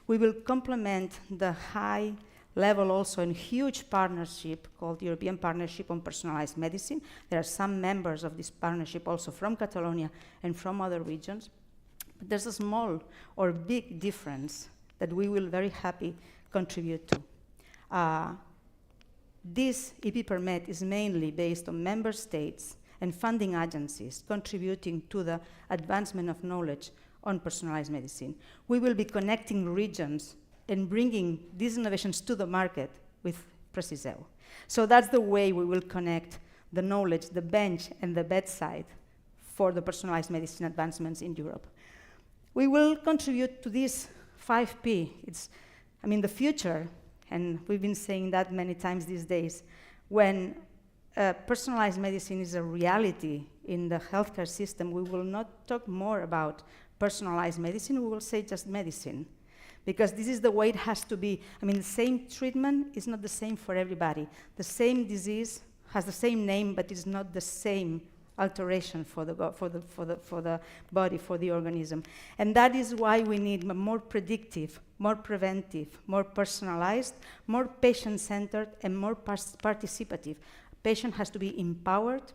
We will complement the high level also in huge partnership called European Partnership on Personalized Medicine. There are some members of this partnership also from Catalonia and from other regions. But there's a small or big difference that we will very happy contribute to. This EP-Permet is mainly based on member states and funding agencies contributing to the advancement of knowledge on personalized medicine. We will be connecting regions and bringing these innovations to the market with PRECISEU. So that's the way we will connect the knowledge, the bench, and the bedside for the personalized medicine advancements in Europe. We will contribute to this 5P. The future, and we've been saying that many times these days, when personalized medicine is a reality in the healthcare system, we will not talk more about personalized medicine, we will say just medicine. Because this is the way it has to be. The same treatment is not the same for everybody. The same disease has the same name, but it's not the same alteration for the body, for the organism. And that is why we need more predictive, more preventive, more personalized, more patient-centered, and more participative. Patient has to be empowered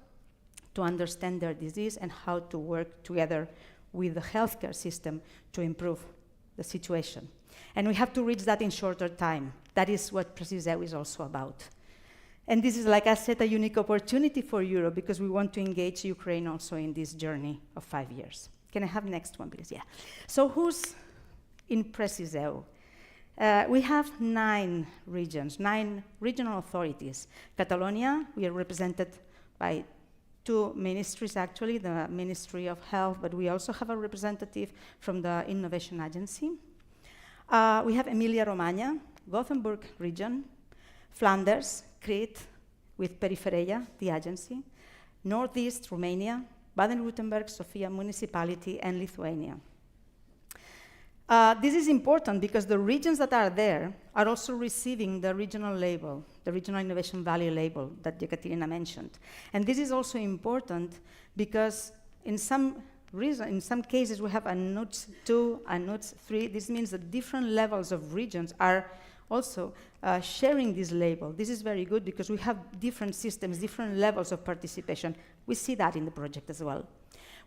to understand their disease and how to work together with the healthcare system to improve the situation. And we have to reach that in shorter time. That is what PRECISEU is also about. And this is, like I said, a unique opportunity for Europe because we want to engage Ukraine also in this journey of 5 years. Can I have next one, please? Yeah. So who's in PRECISEU? We have 9 regions, 9 regional authorities. Catalonia, we are represented by 2 ministries, actually, the Ministry of Health, but we also have a representative from the Innovation Agency. We have Emilia-Romagna, Gothenburg region, Flanders, Crete, with Peripheria, the agency, Northeast Romania, Baden-Württemberg, Sofia municipality, and Lithuania. This is important because the regions that are there are also receiving the regional label, the Regional Innovation Value label that Yekaterina mentioned. And this is also important because in some cases we have a NUTS 2, a NUTS 3. This means that different levels of regions are also sharing this label. This is very good because we have different systems, different levels of participation. We see that in the project as well.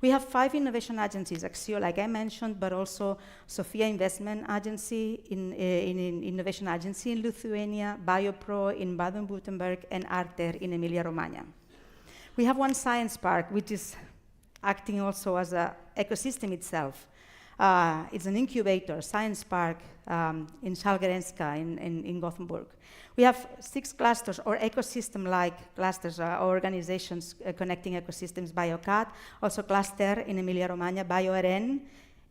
We have 5 innovation agencies, Axio, like I mentioned, but also Sofia Investment Agency, in Innovation Agency in Lithuania, BioPro in Baden-Württemberg, and Arter in Emilia-Romagna. We have one science park, which is acting also as an ecosystem itself. It's an incubator, science park in Salgerenska in Gothenburg. We have 6 clusters or ecosystem-like clusters, organizations connecting ecosystems, Biocat, also cluster in Emilia-Romagna, BioRN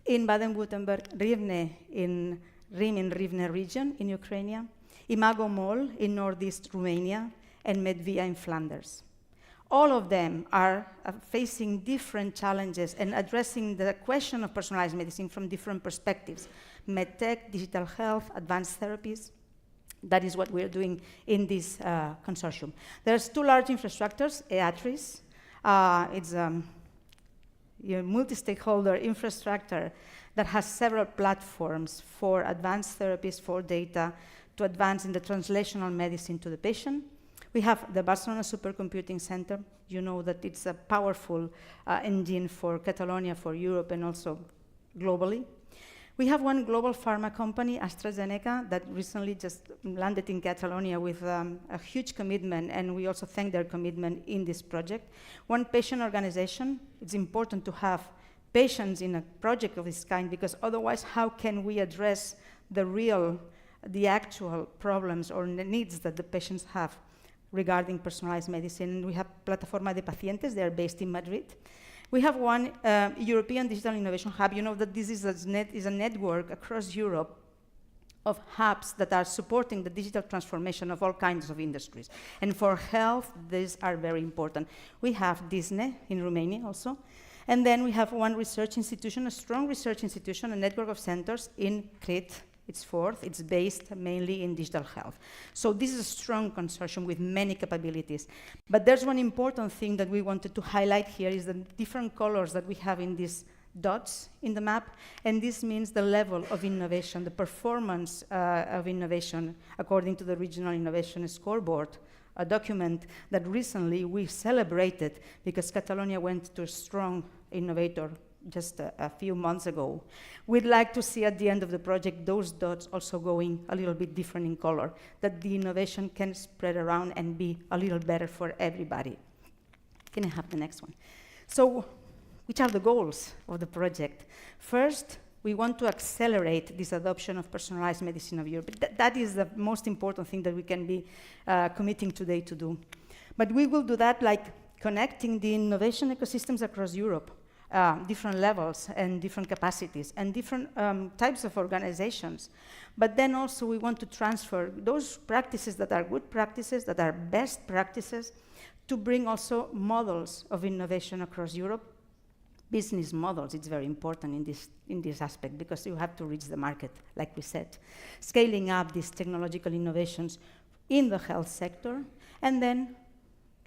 in Baden-Württemberg, Rivne in Rivne region in Ukraine, Imago Mall in Northeast Romania, and Medvia in Flanders. All of them are facing different challenges and addressing the question of personalized medicine from different perspectives. MedTech, digital health, advanced therapies. That is what we're doing in this consortium. There's 2 large infrastructures, EATRIS. It's a multi-stakeholder infrastructure that has several platforms for advanced therapies, for data, to advance in the translational medicine to the patient. We have the Barcelona Supercomputing Center. You know that it's a powerful engine for Catalonia, for Europe, and also globally. We have one global pharma company, AstraZeneca, that recently just landed in Catalonia with a huge commitment, and we also thank their commitment in this project. One patient organization. It's important to have patients in a project of this kind, because otherwise how can we address the actual problems or the needs that the patients have regarding personalized medicine? And we have Plataforma de Pacientes. They are based in Madrid. We have one European Digital Innovation Hub. You know that this is a network across Europe of hubs that are supporting the digital transformation of all kinds of industries. And for health, these are very important. We have Disney in Romania also. And then we have one research institution, a strong research institution, a network of centers in Crete. It's 4th. It's based mainly in digital health. So this is a strong consortium with many capabilities. But there's one important thing that we wanted to highlight here is the different colors that we have in this dots in the map, and this means the level of innovation, the performance of innovation according to the Regional Innovation Scoreboard, a document that recently we celebrated because Catalonia went to a strong innovator just a few months ago. We'd like to see at the end of the project those dots also going a little bit different in color, that the innovation can spread around and be a little better for everybody. Can I have the next one? So, which are the goals of the project? First, we want to accelerate this adoption of personalized medicine of Europe. That is the most important thing that we can be committing today to do. But we will do that like connecting the innovation ecosystems across Europe, different levels and different capacities and different types of organizations. But then also we want to transfer those practices that are good practices, that are best practices, to bring also models of innovation across Europe. Business models, it's very important in this aspect because you have to reach the market, like we said. Scaling up these technological innovations in the health sector, and then,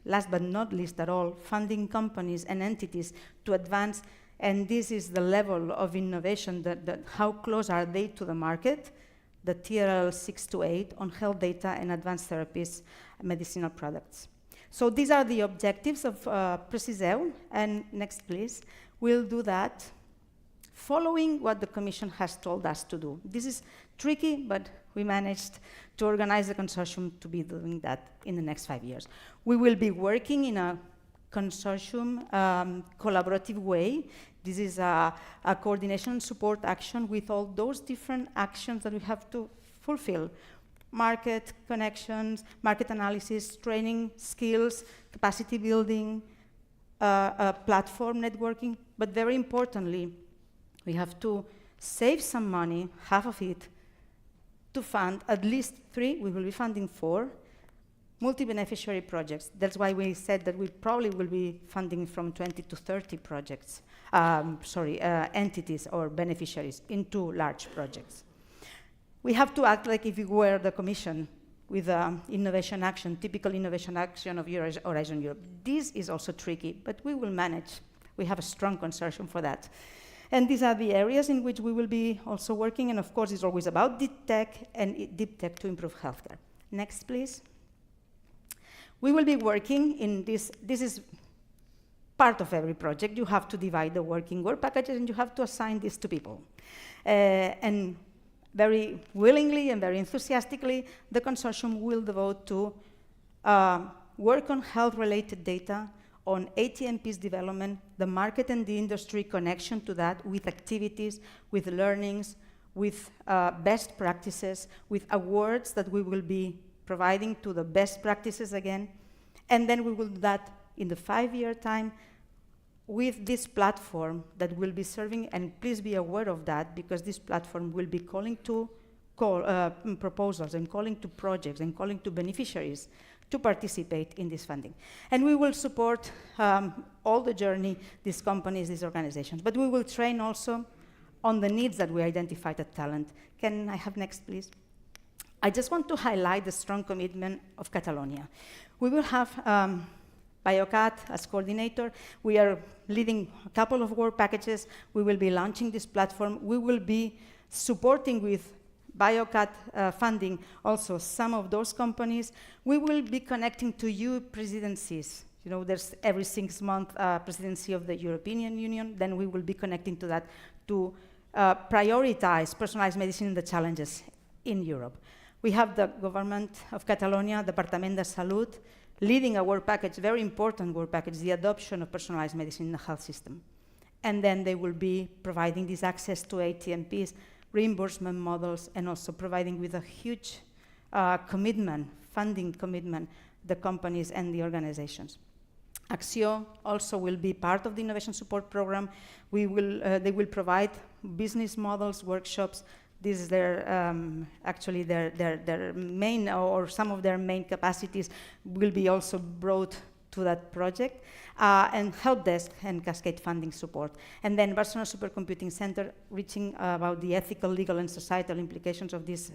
last but not least at all, funding companies and entities to advance, and this is the level of innovation, that how close are they to the market, the TRL 6 to 8 on health data and advanced therapies, medicinal products. So these are the objectives of PRECISEU, and next please. We'll do that following what the Commission has told us to do. This is tricky, but we managed to organize a consortium to be doing that in the next 5 years. We will be working in a consortium collaborative way. This is a coordination and support action with all those different actions that we have to fulfill. Market connections, market analysis, training, skills, capacity building, platform networking, but very importantly, we have to save some money, half of it, to fund at least 3, we will be funding 4, multi-beneficiary projects. That's why we said that we probably will be funding from 20 to 30 projects, entities or beneficiaries into large projects. We have to act like if we were the Commission with innovation action, typical innovation action of Horizon Europe. This is also tricky, but we will manage. We have a strong consortium for that. And these are the areas in which we will be also working, and of course it's always about deep tech to improve healthcare. Next, please. We will be working in this is part of every project. You have to divide the work in work packages and you have to assign this to people. And very willingly and very enthusiastically, the consortium will devote to work on health-related data, on ATMP's development, the market and the industry connection to that, with activities, with learnings, with best practices, with awards that we will be providing to the best practices again. And then we will do that in the 5-year time with this platform that will be serving, and please be aware of that, because this platform will be calling to proposals and calling to projects and calling to beneficiaries to participate in this funding. And we will support all the journey, these companies, these organizations, but we will train also on the needs that we identified at Talent. Can I have next, please? I just want to highlight the strong commitment of Catalonia. We will have Biocat as coordinator. We are leading a couple of work packages. We will be launching this platform. We will be supporting with Biocat funding also some of those companies. We will be connecting to EU presidencies. You know, there's every 6 months presidency of the European Union. Then we will be connecting to that to prioritize personalized medicine and the challenges in Europe. We have the government of Catalonia, Departament de Salut, leading a work package, very important work package, the adoption of personalized medicine in the health system. And then they will be providing this access to ATMPs, reimbursement models, and also providing with a huge commitment, funding commitment, the companies and the organizations. Axio also will be part of the innovation support program. They will provide business models, workshops. This is their, actually their main, or some of their main capacities will be also brought to that project, and help desk and cascade funding support. And then Barcelona Supercomputing Center, reaching about the ethical, legal, and societal implications of this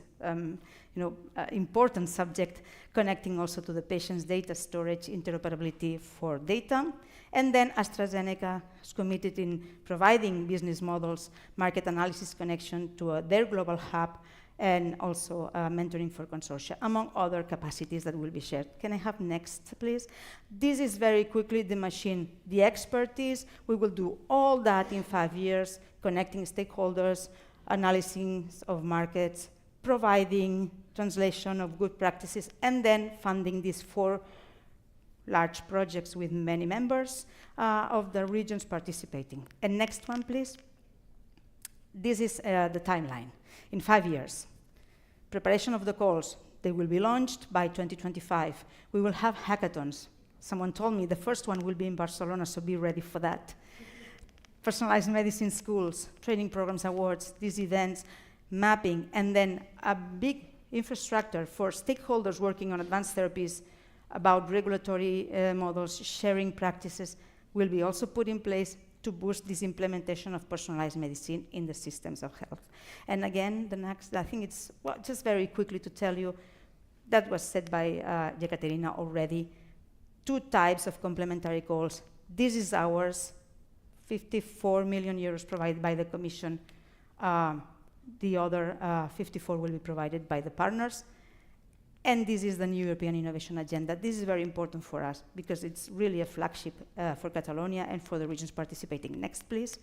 important subject, connecting also to the patient's data storage, interoperability for data. And then AstraZeneca is committed in providing business models, market analysis connection to their global hub, and also mentoring for consortia, among other capacities that will be shared. Can I have next, please? This is very quickly the machine, the expertise. We will do all that in 5 years, connecting stakeholders, analysis of markets, providing translation of good practices, and then funding these 4 large projects with many members of the regions participating. And next one, please. This is the timeline. In 5 years, preparation of the calls, they will be launched by 2025. We will have hackathons. Someone told me the first one will be in Barcelona, so be ready for that. Personalized medicine schools, training programs, awards, these events, mapping, and then a big infrastructure for stakeholders working on advanced therapies about regulatory models, sharing practices, will be also put in place to boost this implementation of personalized medicine in the systems of health. And again, the next, I think it's, well, just very quickly to tell you, that was said by Ekaterina already, 2 types of complementary calls. This is ours, 54 million euros provided by the Commission. The other 54 will be provided by the partners. And this is the new European Innovation Agenda. This is very important for us because it's really a flagship for Catalonia and for the regions participating. Next, please.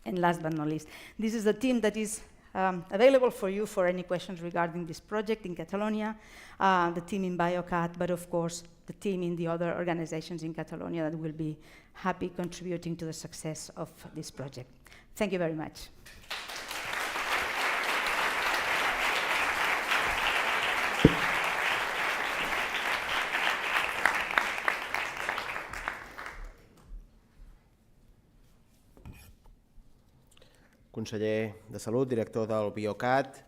And last but not least, this is the team that is available for you for any questions regarding this project in Catalonia, the team in Biocat, but of course, the team in the other organizations in Catalonia that will be happy contributing to the success of this project. Thank you very much. Conseller de Salut, director del Biocat,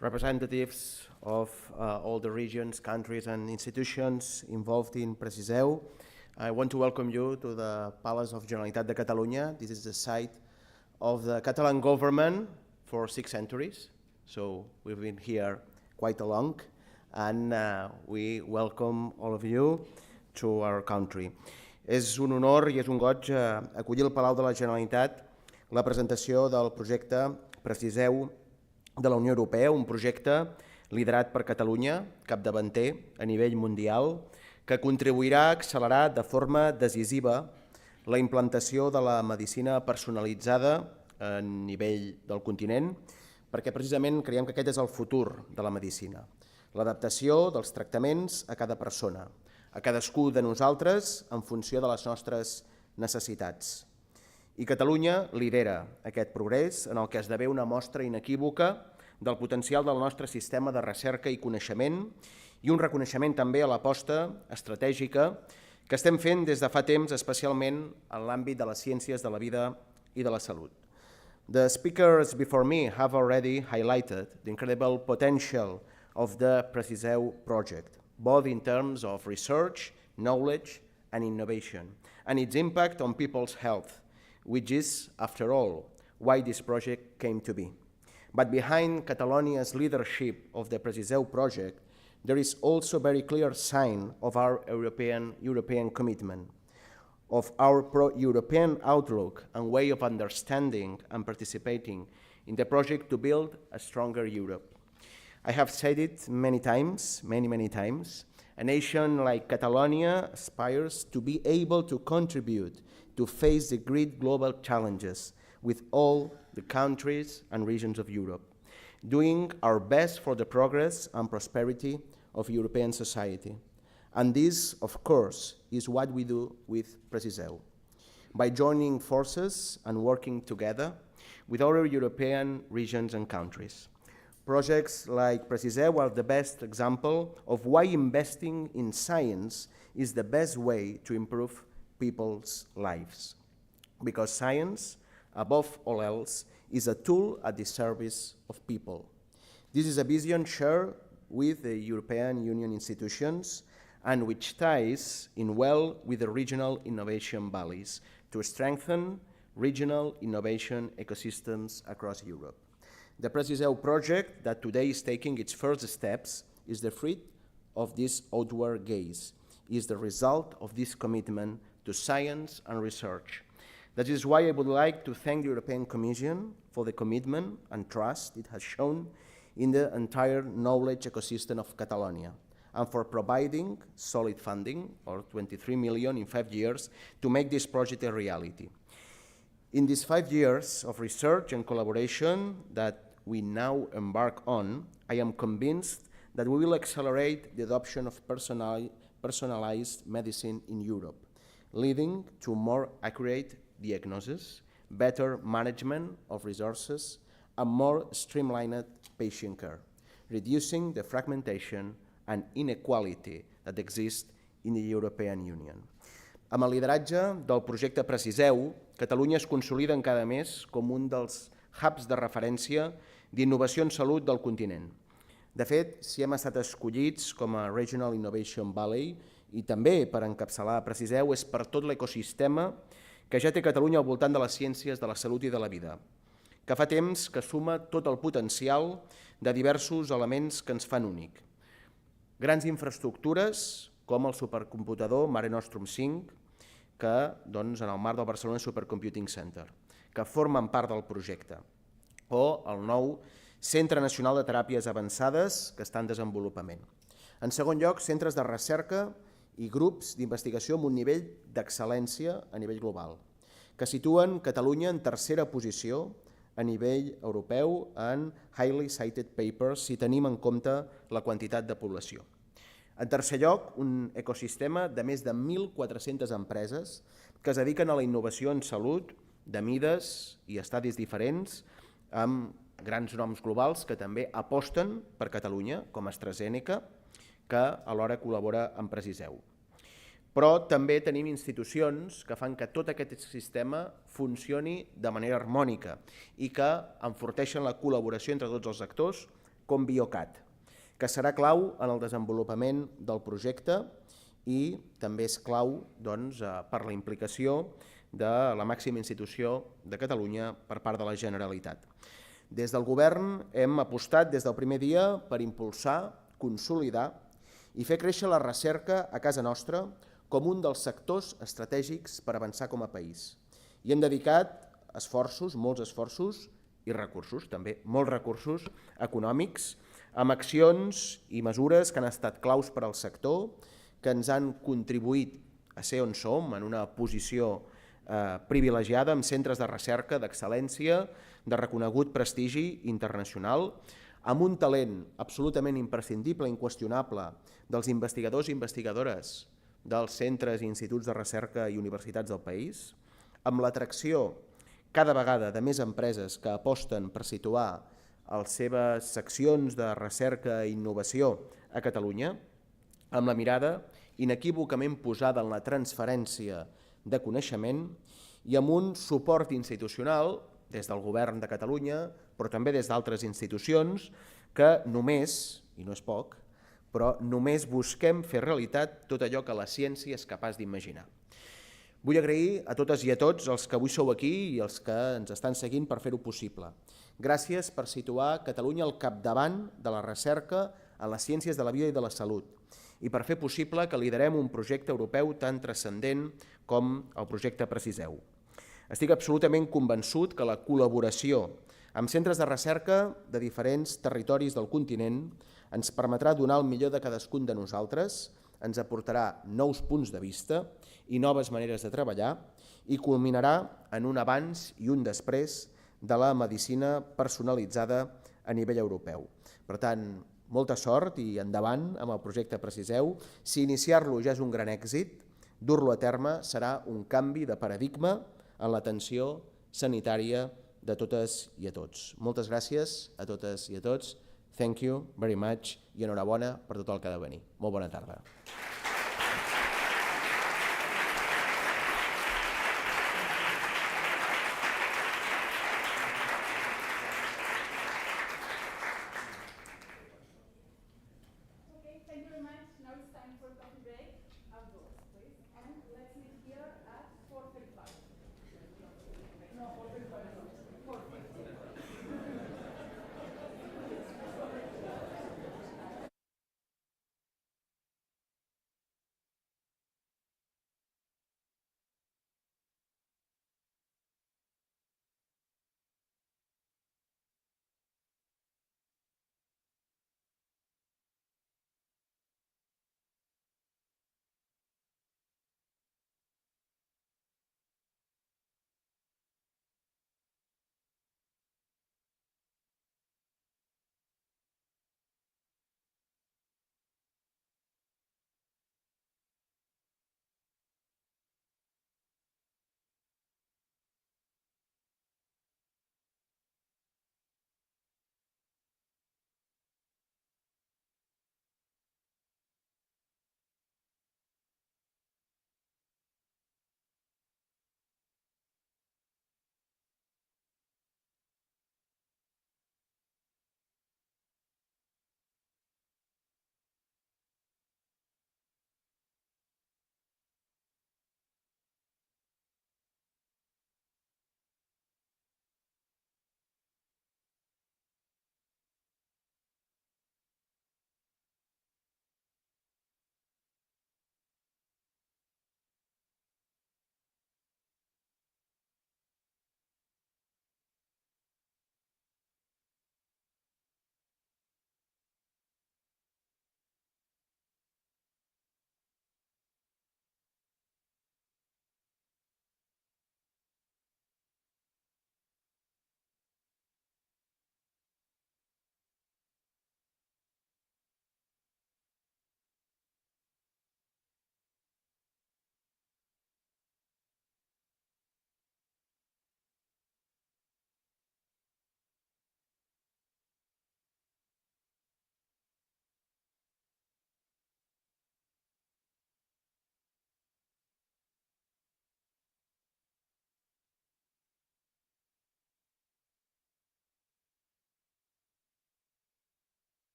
representatives of all the regions, countries and institutions involved in PRECISEU. I want to welcome you to the Palace of Generalitat de Catalunya. This is the site of the Catalan government for 6 centuries. So we've been here quite a long, and we welcome all of you to our country. És un honor i és un goig acollir al Palau de la Generalitat la presentació del projecte PRECISEU de la Unió Europea, un projecte liderat per Catalunya, capdavanter a nivell mundial, que contribuirà a accelerar de forma decisiva la implantació de la medicina personalitzada a nivell del continent, perquè precisament creiem que aquest és el futur de la medicina, l'adaptació dels tractaments a cada persona, a cadascú de nosaltres en funció de les nostres necessitats. I Catalunya lidera aquest progrés en el que esdevé una mostra inequívoca del potencial del nostre sistema de recerca i coneixement i un reconeixement també a l'aposta estratègica que estem fent des de fa temps, especialment en l'àmbit de les ciències de la vida i de la salut. The speakers before me have already highlighted the incredible potential of the PRECISEU project, both in terms of research, knowledge, and innovation, and its impact on people's health, which is, after all, why this project came to be. But behind Catalonia's leadership of the PRECISEU project, there is also a very clear sign of our European commitment, of our pro-European outlook and way of understanding and participating in the project to build a stronger Europe. I have said it many times, many times, a nation like Catalonia aspires to be able to contribute to face the great global challenges with all the countries and regions of Europe, doing our best for the progress and prosperity of European society. And this, of course, is what we do with PRECISEU. By joining forces and working together with other European regions and countries. Projects like PRECISEU are the best example of why investing in science is the best way to improve people's lives. Because science, above all else, is a tool at the service of people. This is a vision shared with the European Union institutions and which ties in well with the regional innovation valleys to strengthen regional innovation ecosystems across Europe. The PRECISEU project that today is taking its first steps is the fruit of this outward gaze, is the result of this commitment to science and research. That is why I would like to thank the European Commission for the commitment and trust it has shown in the entire knowledge ecosystem of Catalonia, and for providing solid funding, or 23 million in 5 years, to make this project a reality. In these 5 years of research and collaboration that we now embark on, I am convinced that we will accelerate the adoption of personalized medicine in Europe, leading to more accurate diagnosis, better management of resources, and more streamlined patient care, reducing the fragmentation and inequality that exist in the European Union. Amb el lideratge del projecte PRECISEU, Catalunya es consolida encara més com un dels hubs de referència d'innovació en salut del continent. De fet, si hem estat escollits com a Regional Innovation Valley i també per encapçalar PRECISEU és per tot l'ecosistema que ja té Catalunya al voltant de les ciències de la salut i de la vida, que fa temps que suma tot el potencial de diversos elements que ens fan únic. Grans infraestructures com el supercomputador Mare Nostrum 5, que en el marc del Barcelona Supercomputing Center, que formen part del projecte, o el nou Centre Nacional de Teràpies Avançades que està en desenvolupament. En segon lloc, centres de recerca i grups d'investigació amb un nivell d'excel·lència a nivell global, que situen Catalunya en tercera posició a nivell europeu en highly cited papers si tenim en compte la quantitat de població. En tercer lloc, un ecosistema de més de 1.400 empreses que es dediquen a la innovació en salut de mides i estadis diferents, amb grans noms globals que també aposten per Catalunya, com AstraZeneca, que alhora col·labora amb PRECISEU. Però també tenim institucions que fan que tot aquest sistema funcioni de manera harmònica i que enforteixen la col·laboració entre tots els actors, com Biocat, que serà clau en el desenvolupament del projecte i també és clau per la implicació de la màxima institució de Catalunya per part de la Generalitat. Des del govern hem apostat des del primer dia per impulsar, consolidar i fer créixer la recerca a casa nostra com un dels sectors estratègics per avançar com a país. I hem dedicat esforços, molts esforços i recursos, també molts recursos econòmics, amb accions i mesures que han estat claus per al sector, que ens han contribuït a ser on som, en una posició privilegiada, amb centres de recerca d'excel·lència, de reconegut prestigi internacional, amb un talent absolutament imprescindible, inqüestionable, dels investigadors i investigadores dels centres i instituts de recerca i universitats del país, amb l'atracció cada vegada de més empreses que aposten per situar les seves seccions de recerca i innovació a Catalunya, amb la mirada inequívocament posada en la transferència de coneixement i amb un suport institucional des del Govern de Catalunya, però també des d'altres institucions, que només, i no és poc, però només busquem fer realitat tot allò que la ciència és capaç d'imaginar. Vull agrair a totes i a tots els que avui sou aquí i els que ens estan seguint per fer-ho possible. Gràcies per situar Catalunya al capdavant de la recerca en les ciències de la vida i de la salut i per fer possible que liderem un projecte europeu tan transcendent com el projecte PRECISEU. Estic absolutament convençut que la col·laboració amb centres de recerca de diferents territoris del continent ens permetrà donar el millor de cadascun de nosaltres, ens aportarà nous punts de vista i noves maneres de treballar i culminarà en un abans i un després de la medicina personalitzada a nivell europeu. Per tant, molta sort i endavant amb el projecte PRECISEU. Si iniciar-lo ja és un gran èxit, dur-lo a terme serà un canvi de paradigma en l'atenció sanitària de totes i a tots. Moltes gràcies a totes i a tots. Thank you very much i enhorabona per tot el que ha de venir. Molt bona tarda. Okay, thank you very much. Now it's time for coffee break.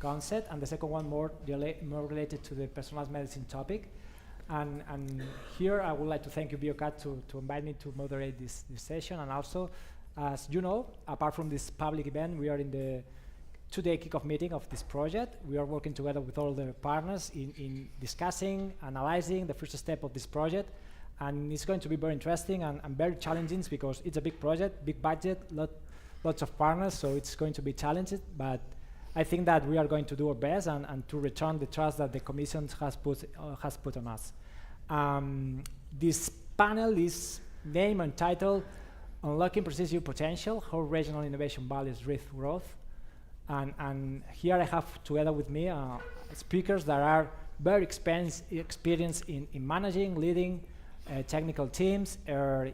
concept, and the second one more related to the personalized medicine topic. And here I would like to thank you, Biocat, to invite me to moderate this session. And also, as you know, apart from this public event, we are in the two-day kickoff meeting of this project. We are working together with all the partners in discussing, analyzing the first step of this project. And it's going to be very interesting and very challenging because it's a big project, big budget, lots of partners, so it's going to be challenging. But I think that we are going to do our best and to return the trust that the Commission has put on us. This panel is named and titled Unlocking PRECISEU Potential, How Regional Innovation Values Drive Growth. And here I have together with me speakers that are very experienced in managing, leading technical teams,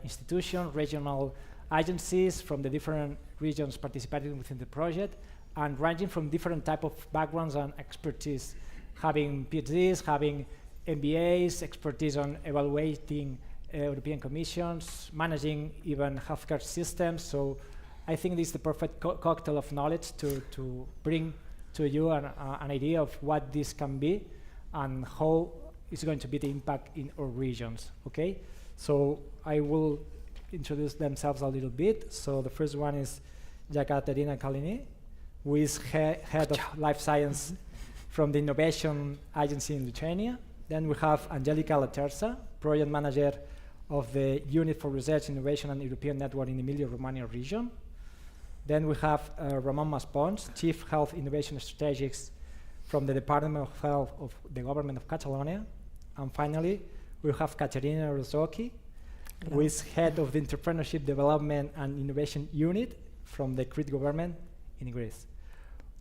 institutions, regional agencies from the different regions participating within the project, and ranging from different type of backgrounds and expertise, having PhDs, having MBAs, expertise on evaluating European Commissions, managing even healthcare systems. So I think this is the perfect cocktail of knowledge to bring to you an idea of what this can be and how it's going to be the impact in our regions, okay? So I will introduce themselves a little bit. So the first one is Catalonia, who is head of life science from the Innovation Agency in Lithuania. Then we have Angelica Laterza, project manager of the Unit for Research, Innovation and European Network in the Emilia-Romagna region. Then we have Ramon Maspons, Chief Health Innovation Strategics from the Department of Health of the Government of Catalonia. And finally, we have Katerina Rozocki, who is head of the Entrepreneurship Development and Innovation Unit from the Crete government in Greece.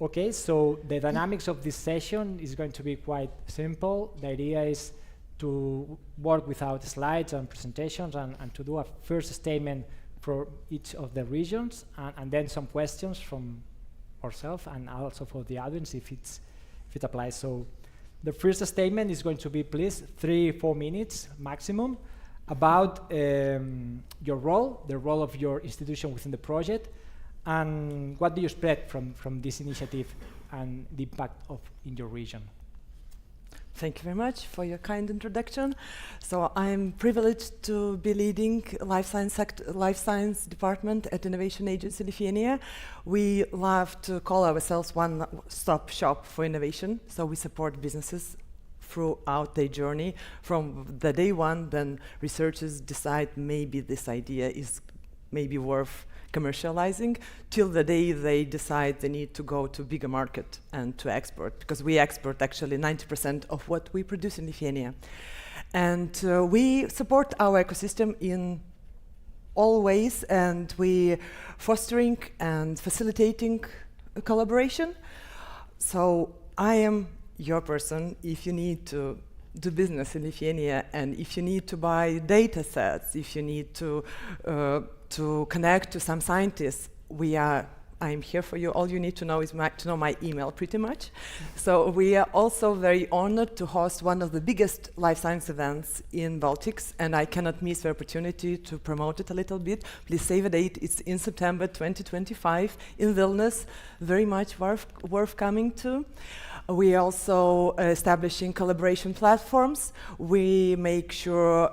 Okay, so the dynamics of this session is going to be quite simple. The idea is to work without slides and presentations and to do a first statement for each of the regions and then some questions from ourselves and also for the audience if it applies. So the first statement is going to be, please, 3-4 minutes maximum about your role, the role of your institution within the project, and what do you expect from this initiative and the impact in your region. Thank you very much for your kind introduction. So I'm privileged to be leading life science department at Innovation Agency Lithuania. We love to call ourselves one-stop shop for innovation. So we support businesses throughout their journey from the day one when researchers decide maybe this idea is maybe worth commercializing till the day they decide they need to go to bigger market and to export, because we export actually 90% of what we produce in Lithuania. And we support our ecosystem in all ways, and we fostering and facilitating a collaboration. So I am your person if you need to do business in Lithuania, and if you need to buy data sets, if you need to connect to some scientists, I'm here for you. All you need to know is to know my email, pretty much. So we are also very honored to host one of the biggest life science events in Baltics, and I cannot miss the opportunity to promote it a little bit. Please save a date. It's in September 2025 in Vilnius. Very much worth coming to. We also establishing collaboration platforms. We make sure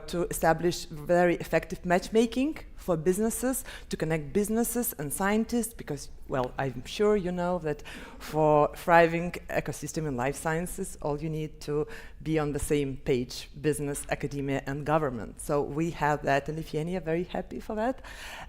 to establish very effective matchmaking for businesses, to connect businesses and scientists, because, well, I'm sure you know that for thriving ecosystem in life sciences, all you need to be on the same page, business, academia, and government. So we have that in Lithuania, very happy for that.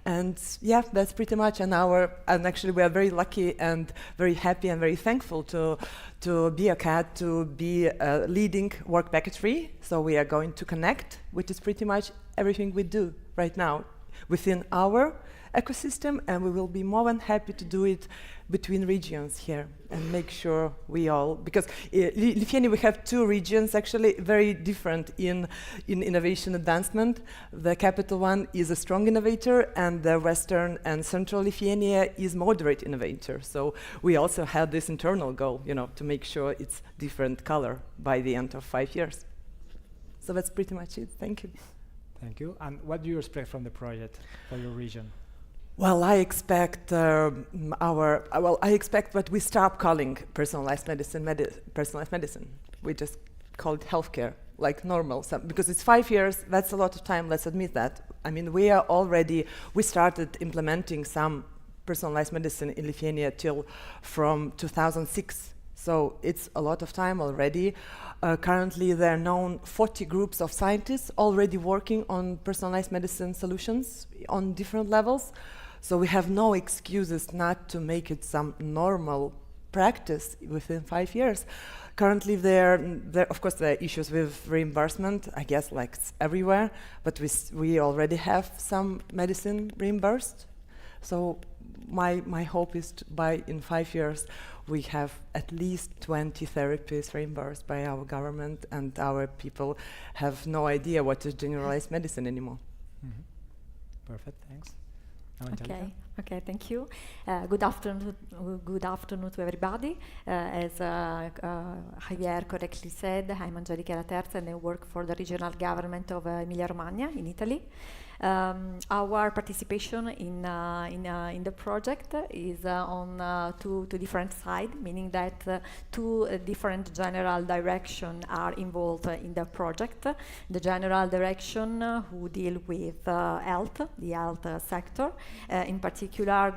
And yeah, that's pretty much and actually we are very lucky and very happy and very thankful to Biocat to be leading Work Package 3. So we are going to connect, which is pretty much everything we do right now within our ecosystem, and we will be more than happy to do it between regions here and make sure we all, because in Lithuania we have two regions actually very different in innovation advancement. The capital one is a strong innovator, and the western and central Lithuania is moderate innovator. So we also had this internal goal, to make sure it's different color by the end of 5 years. So that's pretty much it. Thank you. Thank you. And what do you expect from the project for your region? Well, I expect I expect that we stop calling personalized medicine personalized medicine. We just call it healthcare, like normal. Because it's 5 years, that's a lot of time. Let's admit that. I mean, we started implementing some personalized medicine in Lithuania from 2006. So it's a lot of time already. Currently, there are known 40 groups of scientists already working on personalized medicine solutions on different levels. So we have no excuses not to make it some normal practice within 5 years. Currently, of course, there are issues with reimbursement, I guess, like it's everywhere, but we already have some medicine reimbursed. So my hope is in 5 years, we have at least 20 therapies reimbursed by our government, and our people have no idea what is generalized medicine anymore. Mm-hmm. Perfect, thanks. Okay, thank you. Good afternoon to everybody. As Javier correctly said, I'm Angelica Laterza and I work for the regional government of Emilia-Romagna in Italy. Our participation in the project is on two different sides, meaning that two different general directions are involved in the project. The general direction who deal with health, the health sector, in particular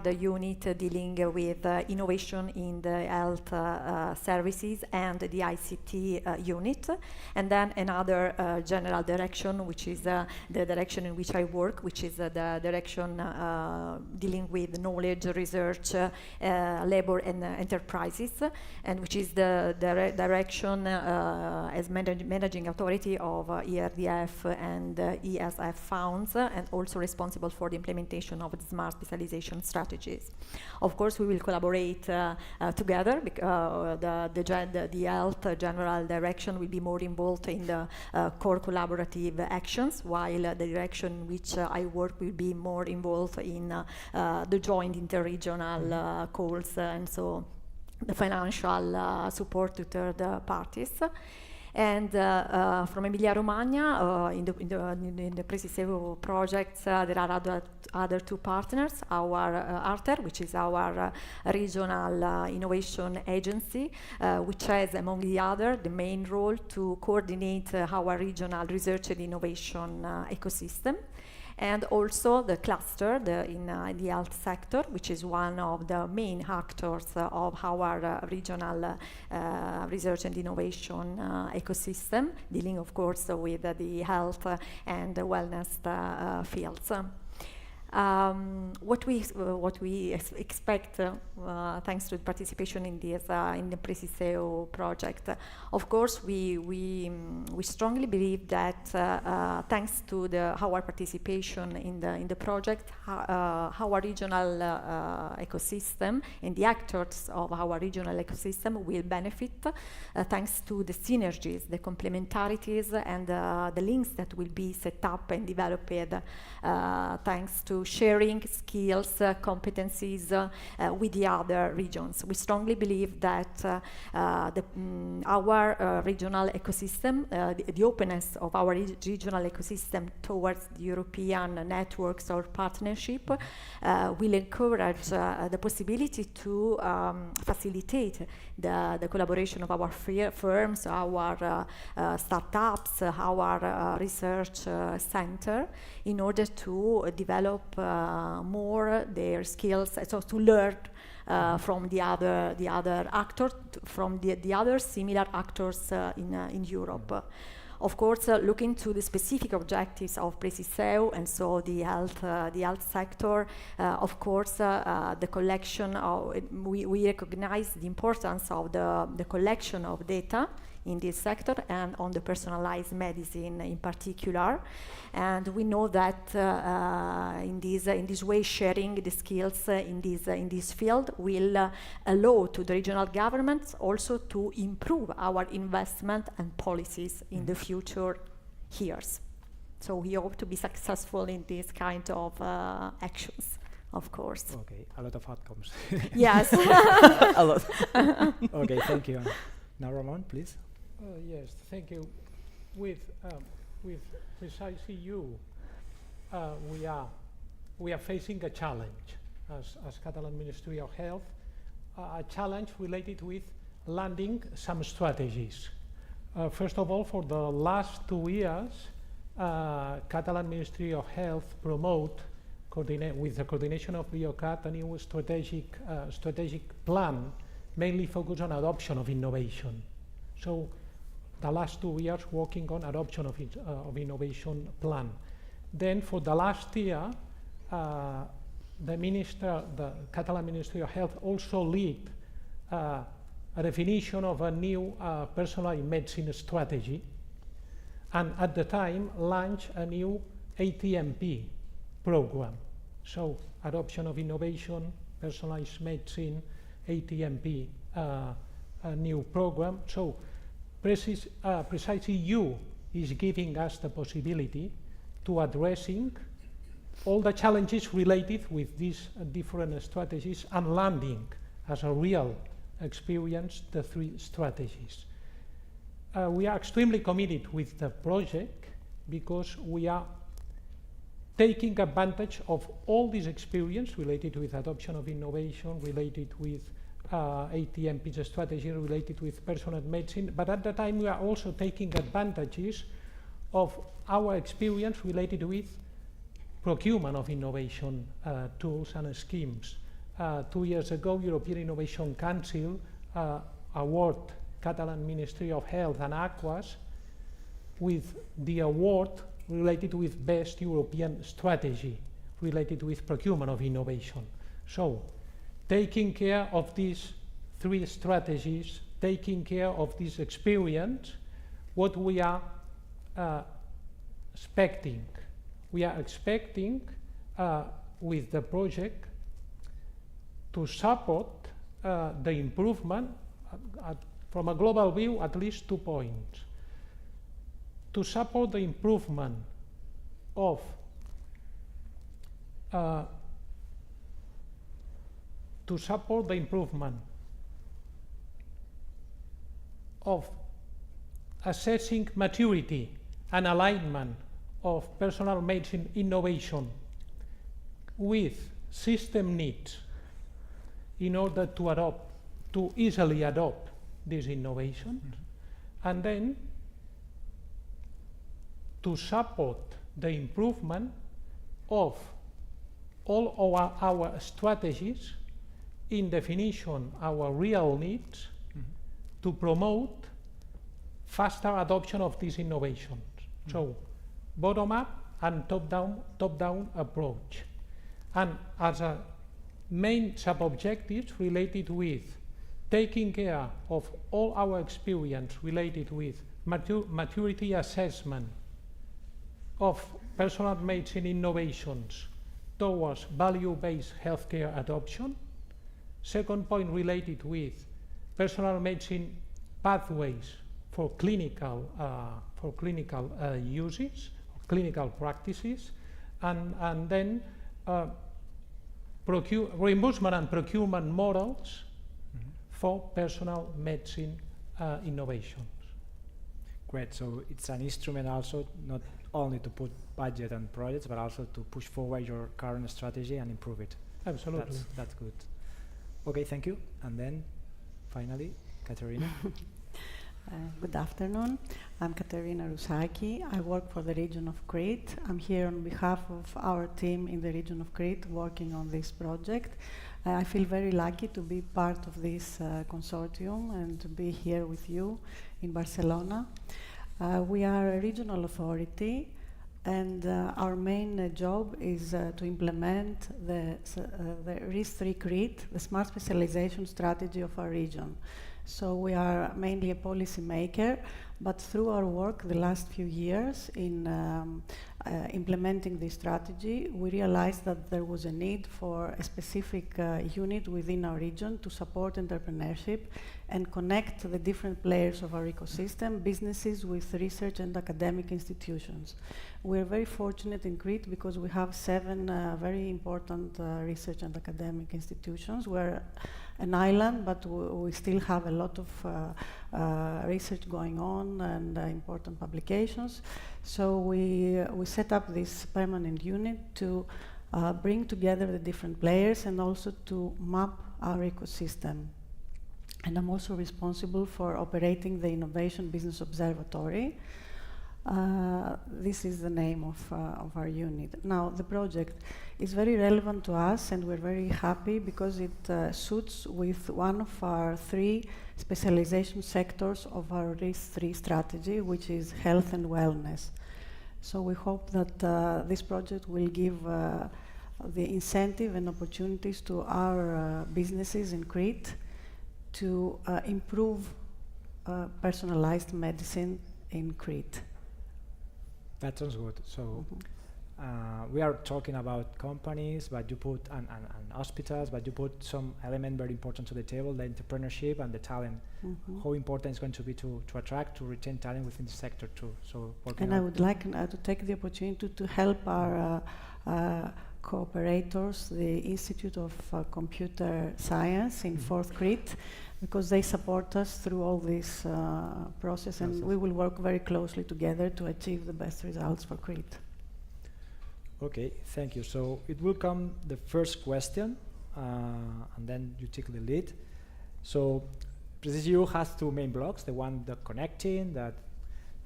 the unit dealing with innovation in the health services and the ICT unit, and then another general direction, which is the direction in which I work, which is the direction dealing with knowledge, research, labor and enterprises, and which is the direction as managing authority of ERDF and ESF funds, and also responsible for the implementation of the smart specialization strategies. Of course, we will collaborate together. The health general direction will be more involved in the core collaborative actions, while the direction which I work will be more involved in the joint interregional calls and so the financial support to third parties. And from Emilia-Romagna, in the PRECISEU projects, there are other two partners, our ARTER, which is our regional innovation agency, which has, among the other, the main role to coordinate our regional research and innovation ecosystem. And also the cluster in the health sector, which is one of the main actors of our regional research and innovation ecosystem, dealing, of course, with the health and wellness fields. What we expect thanks to the participation in the PRECISEU project. Of course, we strongly believe that thanks to our participation in the project, our regional ecosystem and the actors of our regional ecosystem will benefit thanks to the synergies, the complementarities, and the links that will be set up and developed thanks to sharing skills, competencies with the other regions. We strongly believe that our regional ecosystem, the openness of our regional ecosystem towards the European networks or partnership will encourage the possibility to facilitate the collaboration of our firms, our startups, our research center, in order to develop more their skills, so to learn from the other actors, from the other similar actors in Europe. Of course, looking to the specific objectives of PRECISEU, and so the health sector, of course, the collection of, we recognize the importance of the collection of data in this sector and on the personalized medicine in particular. And we know that in this way, sharing the skills in this field will allow to the regional governments also to improve our investment and policies in the future years. So we hope to be successful in this kind of actions, of course. Okay, a lot of outcomes. Yes. A lot. Okay, thank you. Now, Ramon, please. Yes, thank you. With PRECISEU, we are we are facing a challenge as Catalan Ministry of Health, a challenge related with landing some strategies. First of all, for the last 2 years, Catalan Ministry of Health promote, with the coordination of Biocat, a new strategic plan, mainly focused on adoption of innovation. So the last 2 years working on adoption of innovation plan. Then for the last year, the Catalan Ministry of Health also lead a definition of a new personalized medicine strategy, and at the time launch a new ATMP program. So adoption of innovation, personalized medicine, ATMP, a new program. So PRECISEU is giving us the possibility to addressing all the challenges related with these different strategies and landing as a real experience the 3 strategies. We are extremely committed with the project because we are taking advantage of all this experience related with adoption of innovation, related with ATMP strategy, related with personal medicine, but at the time we are also taking advantages of our experience related with procurement of innovation tools and schemes. 2 years ago, European Innovation Council award Catalan Ministry of Health and Aquas with the award related with best European strategy related with procurement of innovation. So taking care of these 3 strategies, taking care of this experience, what we are expecting. We are expecting with the project to support the improvement from a global view, at least 2 points. To support the improvement of assessing maturity and alignment of personal medicine innovation with system needs in order to easily adopt this innovation, and then to support the improvement of all our strategies in definition our real needs to promote faster adoption of these innovations. So bottom-up and top-down approach. And as a main sub-objectives related with taking care of all our experience related with maturity assessment of personal medicine innovations towards value-based healthcare adoption. Second point related with personal medicine pathways for clinical uses, clinical practices, and then reimbursement and procurement models for personal medicine innovations. Great, so it's an instrument also not only to put budget and projects, but also to push forward your current strategy and improve it. Absolutely. That's good. Okay, thank you. And then finally, Katerina. Good afternoon. I'm Katerina Rusaki. I work for the region of Crete. I'm here on behalf of our team in the region of Crete working on this project. I feel very lucky to be part of this consortium and to be here with you in Barcelona. We are a regional authority, and our main job is to implement the RIS3 Crete, the smart specialization strategy of our region. So we are mainly a policy maker, but through our work the last few years in implementing this strategy, we realized that there was a need for a specific unit within our region to support entrepreneurship and connect the different players of our ecosystem, businesses with research and academic institutions. We're very fortunate in Crete because we have 7 very important research and academic institutions. We're an island, but we still have a lot of research going on and important publications. So we set up this permanent unit to bring together the different players and also to map our ecosystem. And I'm also responsible for operating the Innovation Business Observatory. This is the name of our unit. Now, the project is very relevant to us, and we're very happy because it suits with one of our 3 specialization sectors of our RIS3 strategy, which is health and wellness. So we hope that this project will give the incentive and opportunities to our businesses in Crete to improve personalized medicine in Crete. That sounds good. So we are talking about companies, but you put and hospitals, but you put some element very important to the table: the entrepreneurship and the talent. How important it's going to be to attract, to retain talent within the sector too. So and I would like to take the opportunity to help our cooperators, the Institute of Computer Science in Fourth Crete, because they support us through all this process, and we will work very closely together to achieve the best results for Crete. Okay, thank you. So it will come the first question, and then you take the lead. So PRECISEU has 2 main blocks: the one that connecting, that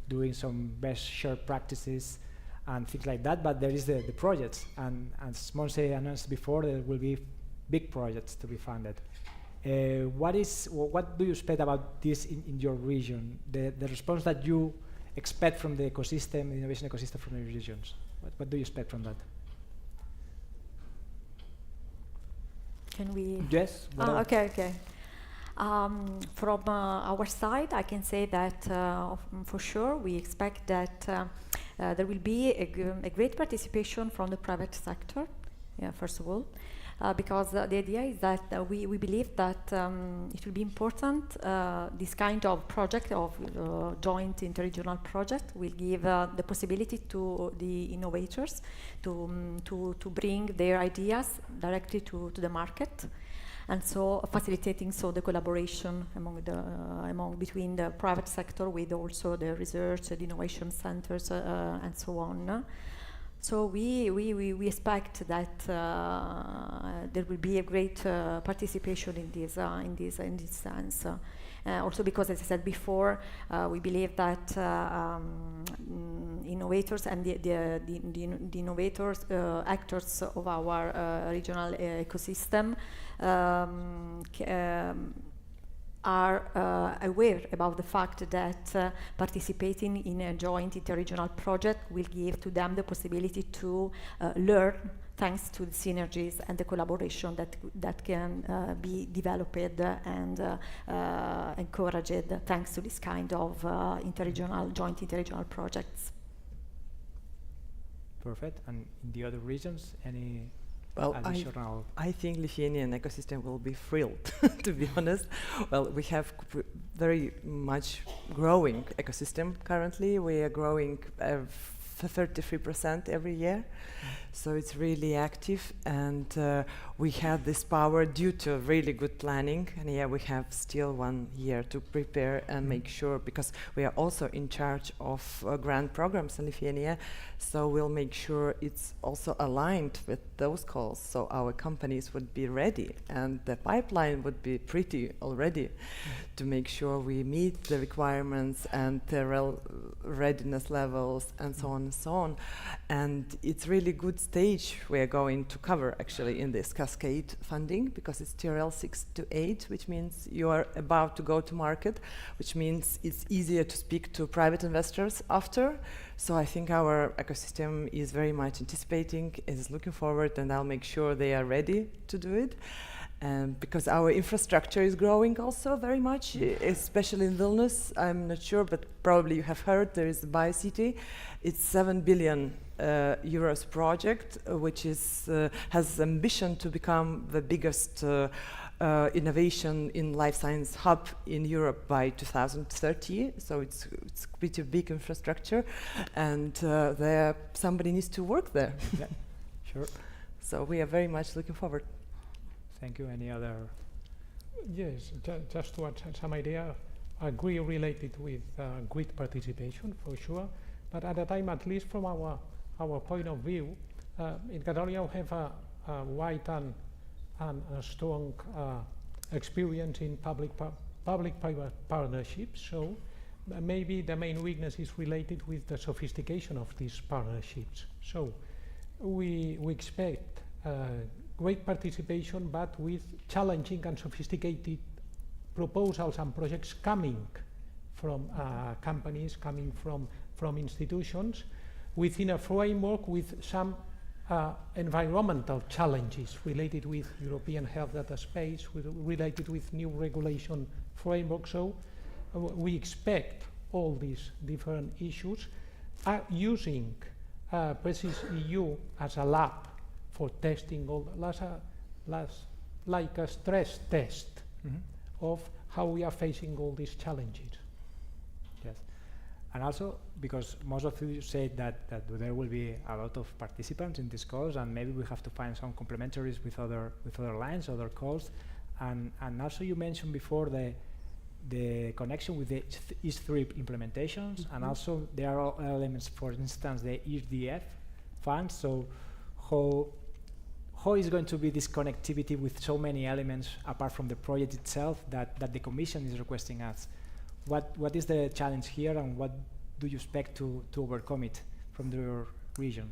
doing some best shared practices and things like that, but there is the projects, and as Monse announced before, there will be big projects to be funded. What do you expect about this in your region? The response that you expect from the ecosystem, the innovation ecosystem from the regions. What do you expect from that? Can we? Yes. Okay. From our side, I can say that for sure we expect that there will be a great participation from the private sector, first of all, because the idea is that we believe that it will be important. This kind of project of joint interregional project will give the possibility to the innovators to bring their ideas directly to the market, and so facilitating the collaboration between the private sector with also the research, the innovation centers, and so on. So we expect that there will be a great participation in this sense. Also because, as I said before, we believe that innovators and the innovators, actors of our regional ecosystem are aware about the fact that participating in a joint interregional project will give to them the possibility to learn thanks to the synergies and the collaboration that can be developed and encouraged thanks to this kind of joint interregional projects. Perfect. And in the other regions, any additional? I think Lithuanian ecosystem will be thrilled, to be honest. Well, we have very much growing ecosystem currently. We are growing 33% every year. So it's really active, and we have this power due to really good planning. And we have still 1 year to prepare and make sure, because we are also in charge of grant programs in Lithuania. So we'll make sure it's also aligned with those calls, so our companies would be ready, and the pipeline would be pretty already to make sure we meet the requirements and the readiness levels and so on and so on. And it's really good stage we are going to cover actually in this cascade funding, because it's TRL 6 to 8, which means you are about to go to market, which means it's easier to speak to private investors after. So I think our ecosystem is very much anticipating, is looking forward, and I'll make sure they are ready to do it. Because our infrastructure is growing also very much, especially in Vilnius. I'm not sure, but probably you have heard there is the BioCity. It's 7 billion euros project, which is has ambition to become the biggest innovation in life science hub in Europe by 2030. So it's pretty big infrastructure, and there somebody needs to work there. Yeah, sure. So we are very much looking forward. Thank you. Any other? Yes, just to add some idea, I agree related with great participation for sure, but at the time, at least from our point of view, In Catalonia, we have a wide and a strong experience in public-private partnerships. So maybe the main weakness is related with the sophistication of these partnerships. So we expect great participation, but with challenging and sophisticated proposals and projects coming from companies, coming from institutions, within a framework with some environmental challenges related with European health data space, related with new regulation framework. So we expect all these different issues using PRECISEU as a lab for testing all like a stress test of how we are facing all these challenges. Yes, and also because most of you said that there will be a lot of participants in this course, and maybe we have to find some complementaries with other lines, other calls, and also you mentioned before the connection with the IS3 implementations, and also there are elements, for instance, the ERDF funds. So how is going to be this connectivity with so many elements apart from the project itself that the Commission is requesting us? What is the challenge here, and what do you expect to overcome it from your region?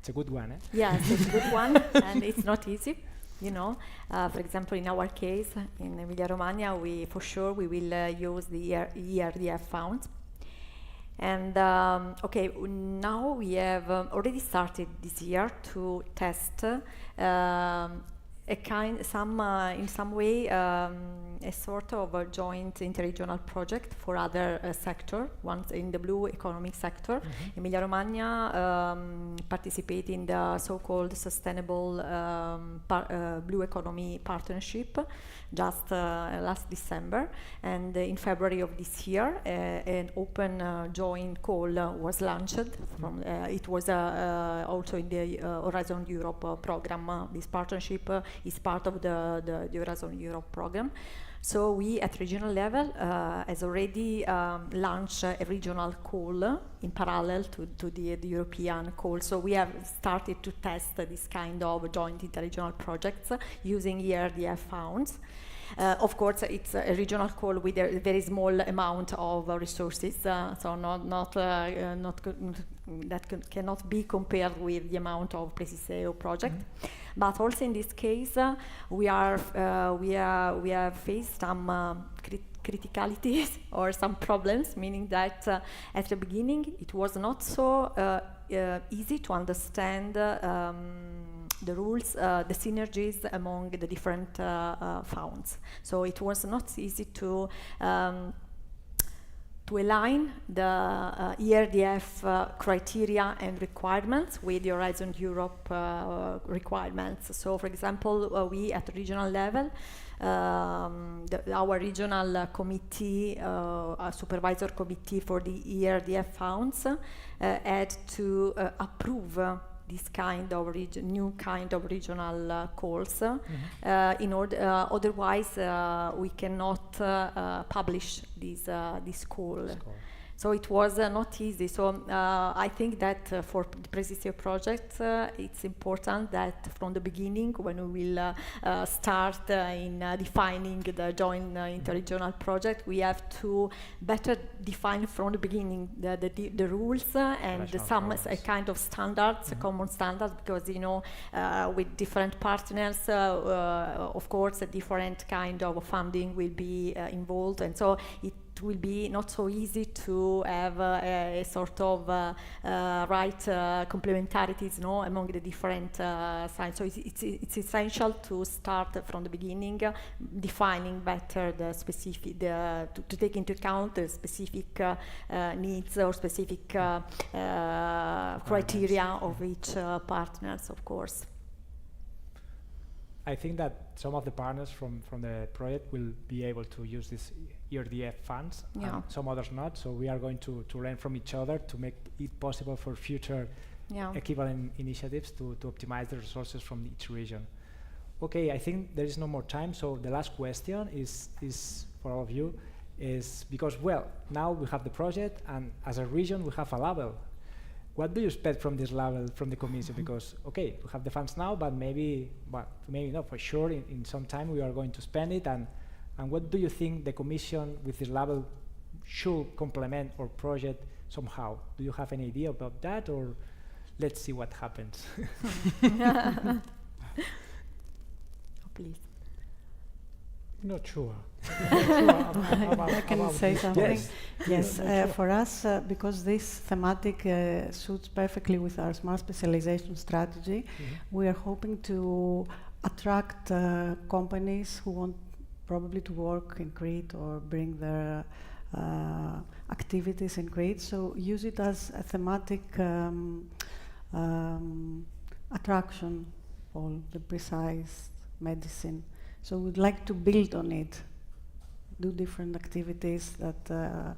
It's a good one, eh? Yes, it's a good one, and it's not easy. You know, for example, in our case, in Emilia-Romagna, we will use the ERDF funds. And okay, now we have already started this year to test in some way a sort of a joint interregional project for other sector, ones in the blue economic sector. Emilia-Romagna participate in the so-called sustainable blue economy partnership just last December, and in February of this year an open joint call was launched. It was also in the Horizon Europe program. This partnership is part of the Horizon Europe program. So we at regional level has already launched a regional call in parallel to the European call. So we have started to test this kind of joint interregional projects using ERDF funds. Of course, it's a regional call with a very small amount of resources, so cannot be compared with the amount of PRECISEU project. But also in this case, we have faced some criticalities or some problems, meaning that at the beginning it was not so easy to understand the rules, the synergies among the different funds. So it was not easy to align the ERDF criteria and requirements with the Horizon Europe requirements. So, for example, we at the regional level, our regional committee, supervisor committee for the ERDF funds, had to approve this kind of new kind of regional calls. In order, otherwise we cannot publish this call. So it was not easy. So I think that for the PRECISEU project, it's important that from the beginning, when we will start in defining the joint interregional project, we have to better define from the beginning the rules and a kind of standards, common standards, because with different partners, of course, a different kind of funding will be involved, and so it will be not so easy to have a sort of complementarities among the different sides. So it's essential to start from the beginning, defining better the specific, to take into account the specific needs or specific criteria of each partners, of course. I think that some of the partners from the project will be able to use this ERDF funds, and some others not. So we are going to learn from each other to make it possible for future equivalent initiatives to optimize the resources from each region. Okay, I think there is no more time. So the last question is for all of you, is because, well, now we have the project, and as a region we have a label. What do you expect from this level, from the Commission? Because, okay, we have the funds now, but maybe not for sure, in some time we are going to spend it, and what do you think the Commission with this level should complement our project somehow? Do you have any idea about that, or let's see what happens? Oh, please. Not sure. I can say something. Yes. Yes, for us, because this thematic suits perfectly with our smart specialization strategy, we are hoping to attract companies who want probably to work in Crete or bring their activities in Crete. So use it as a thematic attraction for the precise medicine. So we'd like to build on it, do different activities that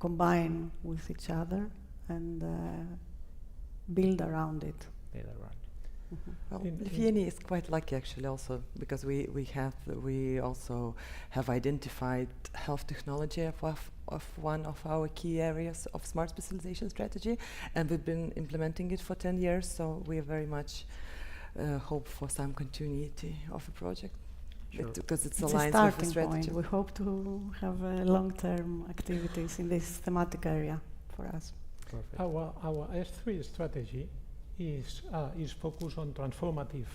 combine with each other and build around it. Well, Lithuania is quite lucky actually also, because we also have identified health technology of one of our key areas of smart specialization strategy, and we've been implementing it for 10 years, so we are very much hope for some continuity of the project. Sure. Because it's a aligned with the starting strategy. point. We hope to have long-term activities in this thematic area for us. Perfect. Our S3 strategy is focused on transformative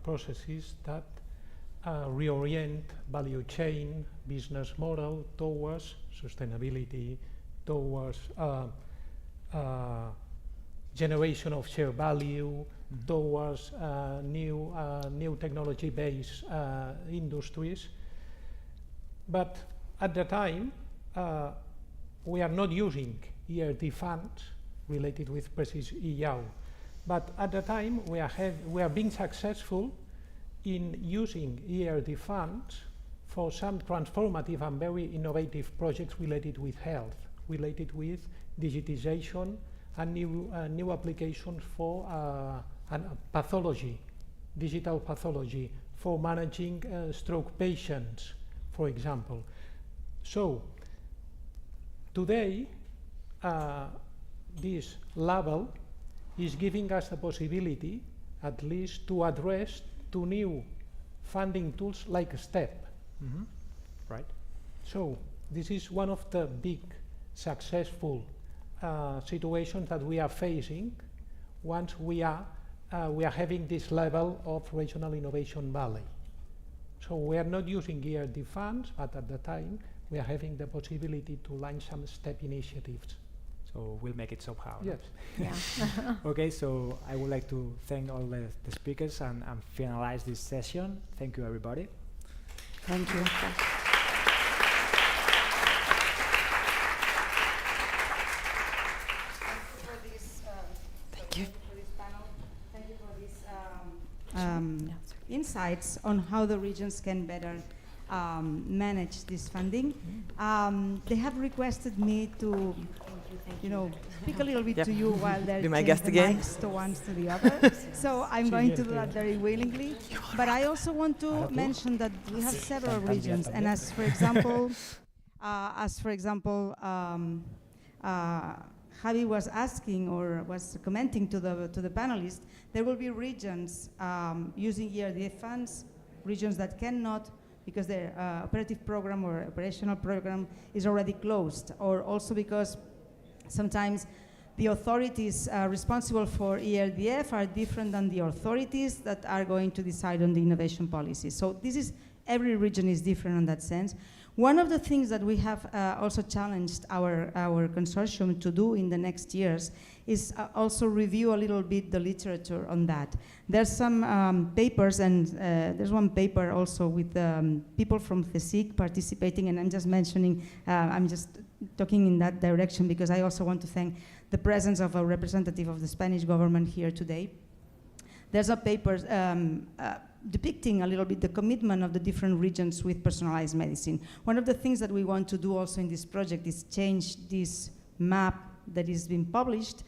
processes that reorient value chain, business model towards sustainability, towards generation of shared value, towards new technology-based industries. But at the time, we are not using ERD funds related with PRECISEU. But at the time, we are being successful in using ERD funds for some transformative and very innovative projects related with health, related with digitization and new applications for pathology, digital pathology, for managing stroke patients, for example. So today, this level is giving us the possibility, at least, to address two new funding tools like STEP. Right. So this is one of the big successful situations that we are facing once we are having this level of regional innovation valley. So we are not using ERD funds, but at the time we are having the possibility to launch some STEP initiatives. So we'll make it somehow. Yes. Yeah. Okay, so I would like to thank all the speakers and finalize this session. Thank you, everybody. Thank you. Thank you. Insights on how the regions can better manage this funding. They have requested me to, speak a little bit to you while they're Be my changing guest the again. mics to one to the other. So I'm going to do that very willingly. But I also want to mention that we have several regions, and as for example, Javi was asking or was commenting to the panelists, there will be regions using ERDF funds, regions that cannot because their operative program or operational program is already closed, or also because sometimes the authorities responsible for ERDF are different than the authorities that are going to decide on the innovation policy. So this is, every region is different in that sense. One of the things that we have also challenged our consortium to do in the next years is also review a little bit the literature on that. There's some papers, and there's one paper also with people from CSIC participating, and I'm just mentioning, I'm just talking in that direction because I also want to thank the presence of a representative of the Spanish government here today. There's a paper depicting a little bit the commitment of the different regions with personalized medicine. One of the things that we want to do also in this project is change this map that is being published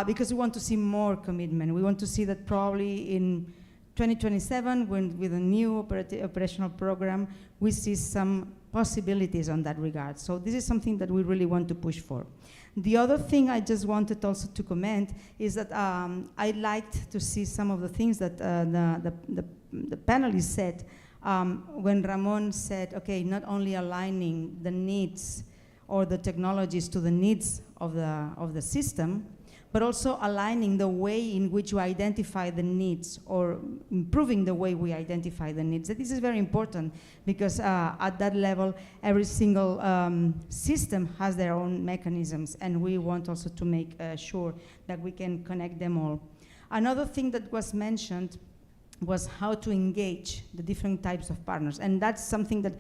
because we want to see more commitment. We want to see that probably in 2027, when with a new operational program, we see some possibilities on that regard. So this is something that we really want to push for. The other thing I just wanted also to comment is that I liked to see some of the things that the panelists said when Ramon said, okay, not only aligning the needs or the technologies to the needs of the system, but also aligning the way in which we identify the needs or improving the way we identify the needs. This is very important because at that level, every single system has their own mechanisms, and we want also to make sure that we can connect them all. Another thing that was mentioned was how to engage the different types of partners, and that's something that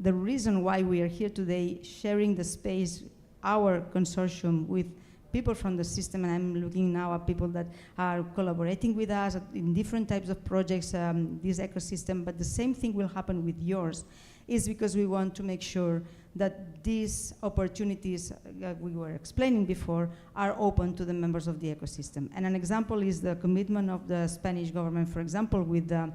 the reason why we are here today, sharing the space, our consortium, with people from the system, and I'm looking now at people that are collaborating with us in different types of projects, this ecosystem, but the same thing will happen with yours, is because we want to make sure that these opportunities we were explaining before are open to the members of the ecosystem. And an example is the commitment of the Spanish government, for example, with the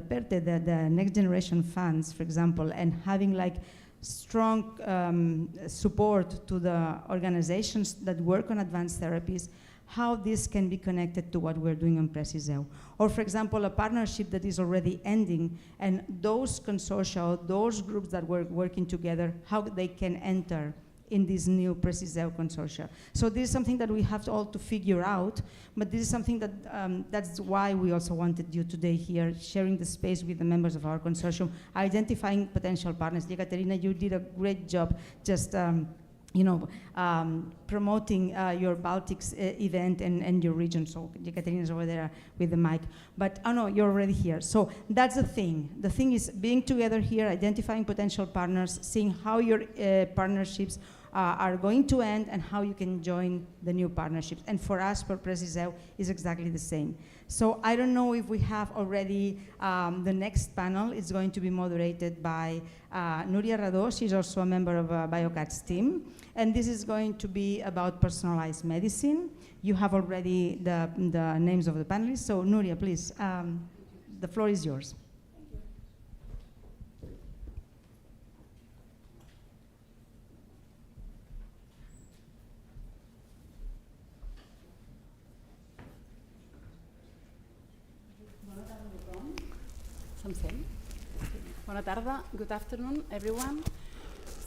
PERTE, the next generation funds, for example, and having like strong support to the organizations that work on advanced therapies, how this can be connected to what we're doing on PRECISEU. Or for example, a partnership that is already ending, and those consortia, those groups that were working together, how they can enter in this new PRECISEU consortia. So this is something that we have to all to figure out, but this is something that, that's why we also wanted you today here, sharing the space with the members of our consortium, identifying potential partners. Ekaterina, you did a great job just promoting your Baltics event and your region. So Ekaterina is over there with the mic. But oh no, you're already here. So that's the thing. The thing is being together here, identifying potential partners, seeing how your partnerships are going to end and how you can join the new partnerships. And for us, for PRECISEU, is exactly the same. So I don't know if we have already the next panel. It's going to be moderated by Nuria Rado. She's also a member of Biocat's team. And this is going to be about personalized medicine. You have already the names of the panelists. So Nuria, please, the floor is yours. Bona tarda, good afternoon, everyone.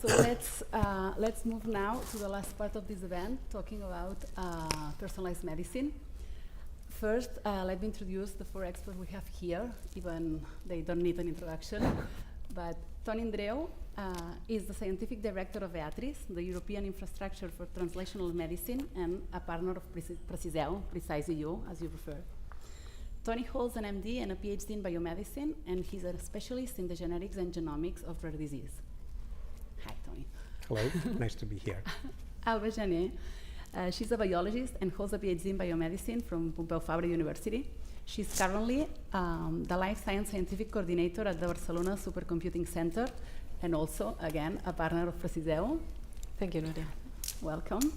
So let's move now to the last part of this event, talking about personalized medicine. First, let me introduce the four experts we have here, even they don't need an introduction. But Toni Andreu is the scientific director of EATRIS, the European Infrastructure for Translational Medicine, and a partner of PRECISEU, as you prefer. Toni holds an MD and a PhD in biomedicine, and he's a specialist in the genetics and genomics of rare disease. Hi, Toni. Hello, nice to be here. Alba Jané, she's a biologist and holds a PhD in biomedicine from Pompeu Fabra University. She's currently the Life Science Scientific Coordinator at the Barcelona Supercomputing Center, and also, again, a partner of PRECISEU. Thank you, Nuria. Welcome.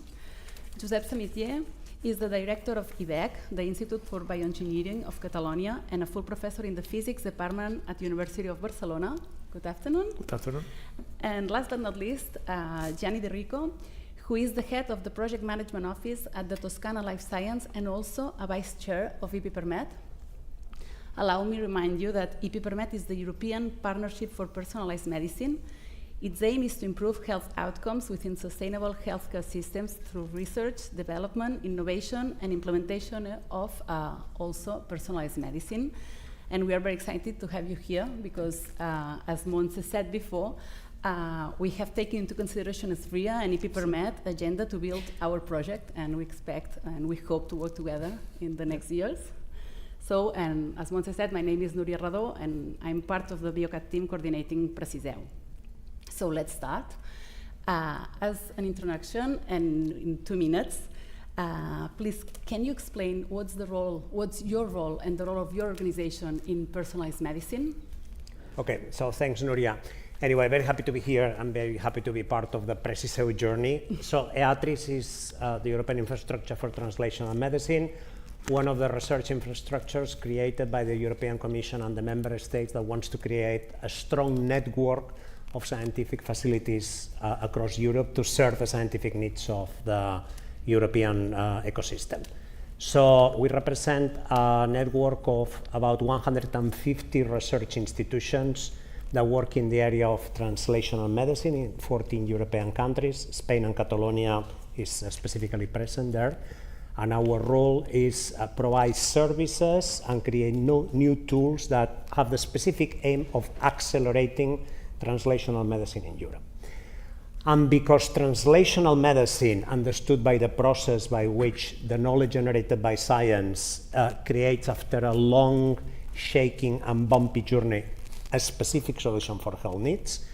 Josep Samitier is the director of IBEC, the Institute for Bioengineering of Catalonia, and a full professor in the physics department at the University of Barcelona. Good afternoon. Good afternoon. And last but not least, Gianni De Rico, who is the head of the project management office at the Toscana Life Science and also a vice chair of EPPERMED. Allow me to remind you that EPPERMED is the European Partnership for Personalized Medicine. Its aim is to improve health outcomes within sustainable healthcare systems through research, development, innovation, and implementation of also personalized medicine. And we are very excited to have you here because, as Montse said before, we have taken into consideration as RIA and EPPERMED agenda to build our project, and we expect and we hope to work together in the next years. So, and as Montse said, my name is Nuria Rado, and I'm part of the Biocat team coordinating PRECISEU. So let's start. As an introduction, and in 2 minutes, please, can you explain what's your role and the role of your organization in personalized medicine? Okay, so thanks, Nuria. Anyway, very happy to be here. I'm very happy to be part of the PRECISEU journey. So EATRIS is the European Infrastructure for Translational Medicine, one of the research infrastructures created by the European Commission and the member states that wants to create a strong network of scientific facilities across Europe to serve the scientific needs of the European ecosystem. So we represent a network of about 150 research institutions that work in the area of translational medicine in 14 European countries. Spain and Catalonia is specifically present there. And our role is provide services and create new tools that have the specific aim of accelerating translational medicine in Europe. And because translational medicine, understood by the process by which the knowledge generated by science creates, after a long, shaking and bumpy journey, a specific solution for health needs,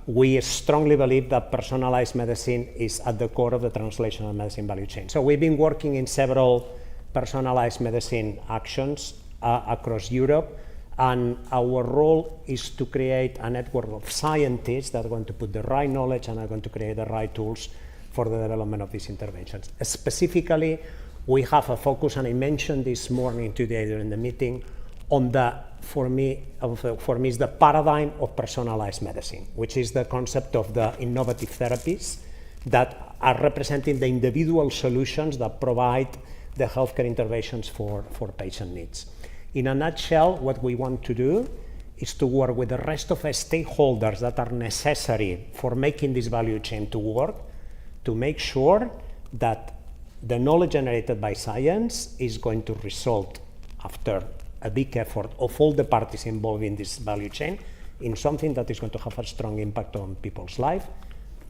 we strongly believe that personalized medicine is at the core of the translational medicine value chain. So we've been working in several personalized medicine actions across Europe, and our role is to create a network of scientists that are going to put the right knowledge and are going to create the right tools for the development of these interventions. Specifically, we have a focus, and I mentioned this morning today during the meeting, on the, for me is the paradigm of personalized medicine, which is the concept of the innovative therapies that are representing the individual solutions that provide the healthcare interventions for patient needs. In a nutshell, what we want to do is to work with the rest of the stakeholders that are necessary for making this value chain to work, to make sure that the knowledge generated by science is going to result, after a big effort of all the parties involved in this value chain, in something that is going to have a strong impact on people's life,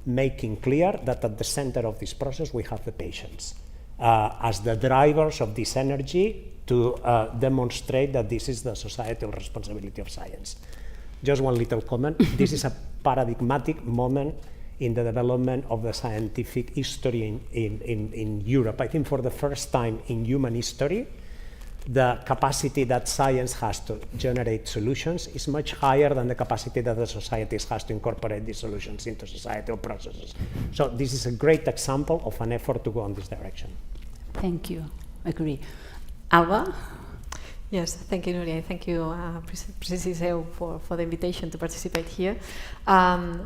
making clear that at the center of this process we have the patients as the drivers of this energy to demonstrate that this is the societal responsibility of science. Just one little comment. This is a paradigmatic moment in the development of the scientific history in Europe. I think for the first time in human history, the capacity that science has to generate solutions is much higher than the capacity that the societies has to incorporate these solutions into societal processes. So this is a great example of an effort to go in this direction. Thank you. Agree. Alba? Yes, thank you, Nuria. Thank you, PRECISEU, for the invitation to participate here.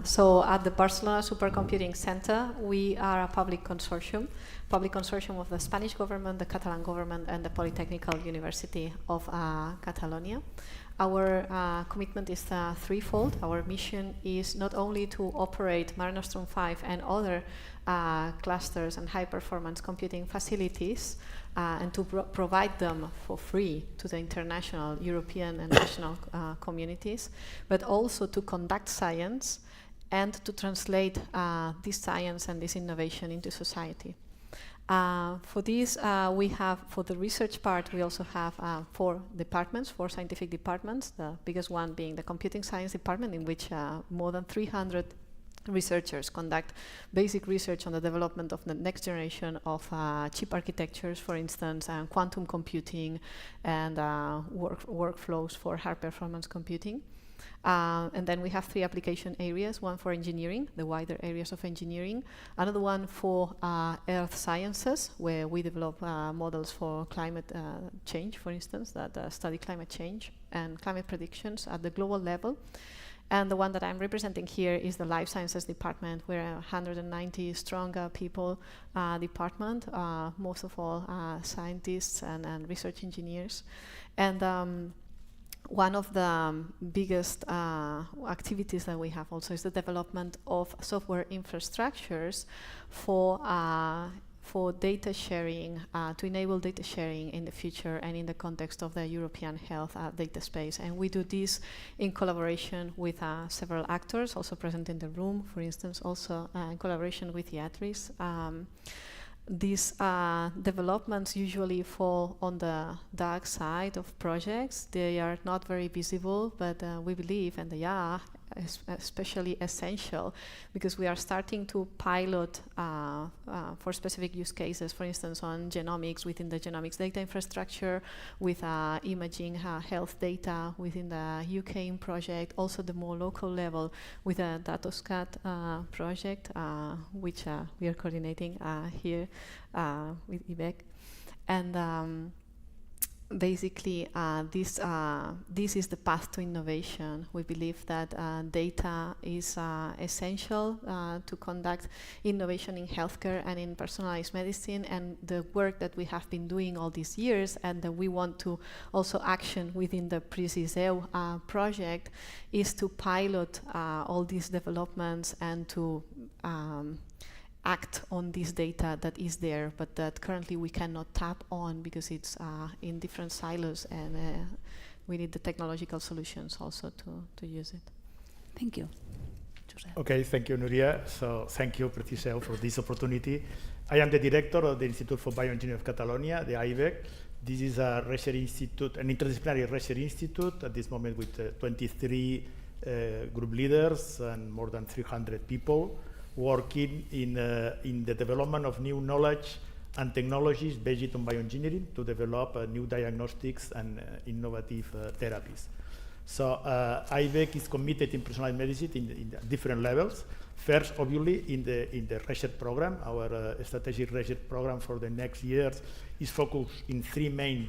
So at the Barcelona Supercomputing Center, we are a public consortium of the Spanish government, the Catalan government, and the Polytechnical University of Catalonia. Our commitment is threefold. Our mission is not only to operate Mare Nostrum 5 and other clusters and high-performance computing facilities and to provide them for free to the international, European, and national communities, but also to conduct science and to translate this science and this innovation into society. For this, we have, for the research part, we also have four scientific departments, the biggest one being the computing science department, in which more than 300 researchers conduct basic research on the development of the next generation of chip architectures, for instance, and quantum computing and workflows for high performance computing. And then we have three application areas, one for engineering, the wider areas of engineering, another one for earth sciences, where we develop models for climate change, for instance, that study climate change and climate predictions at the global level. And the one that I'm representing here is the life sciences department. We're a 190 strong people department, most of all scientists and research engineers. And one of the biggest activities that we have also is the development of software infrastructures for data sharing, to enable data sharing in the future and in the context of the European health data space. And we do this in collaboration with several actors also present in the room, for instance, also in collaboration with IATRIS. These developments usually fall on the dark side of projects. They are not very visible, but we believe, and they are especially essential, because we are starting to pilot for specific use cases, for instance, on genomics within the genomics data infrastructure, with imaging health data within the UK project, also the more local level with the DatosCat project, which we are coordinating here with IBEC. And basically, this is the path to innovation. We believe that data is essential to conduct innovation in healthcare and in personalized medicine, and the work that we have been doing all these years and that we want to also action within the PRECISEU project is to pilot all these developments and to act on this data that is there, but that currently we cannot tap on because it's in different silos, and we need the technological solutions also to use it. Thank you. Okay, thank you, Nuria. So thank you, PRECISEU, for this opportunity. I am the director of the Institute for Bioengineering of Catalonia, the IBEC. This is a research institute, an interdisciplinary research institute at this moment with 23 group leaders and more than 300 people working in the development of new knowledge and technologies based on bioengineering to develop new diagnostics and innovative therapies. So IBEC is committed in personalized medicine in different levels. First, obviously, in the research program. Our strategic research program for the next years is focused in three main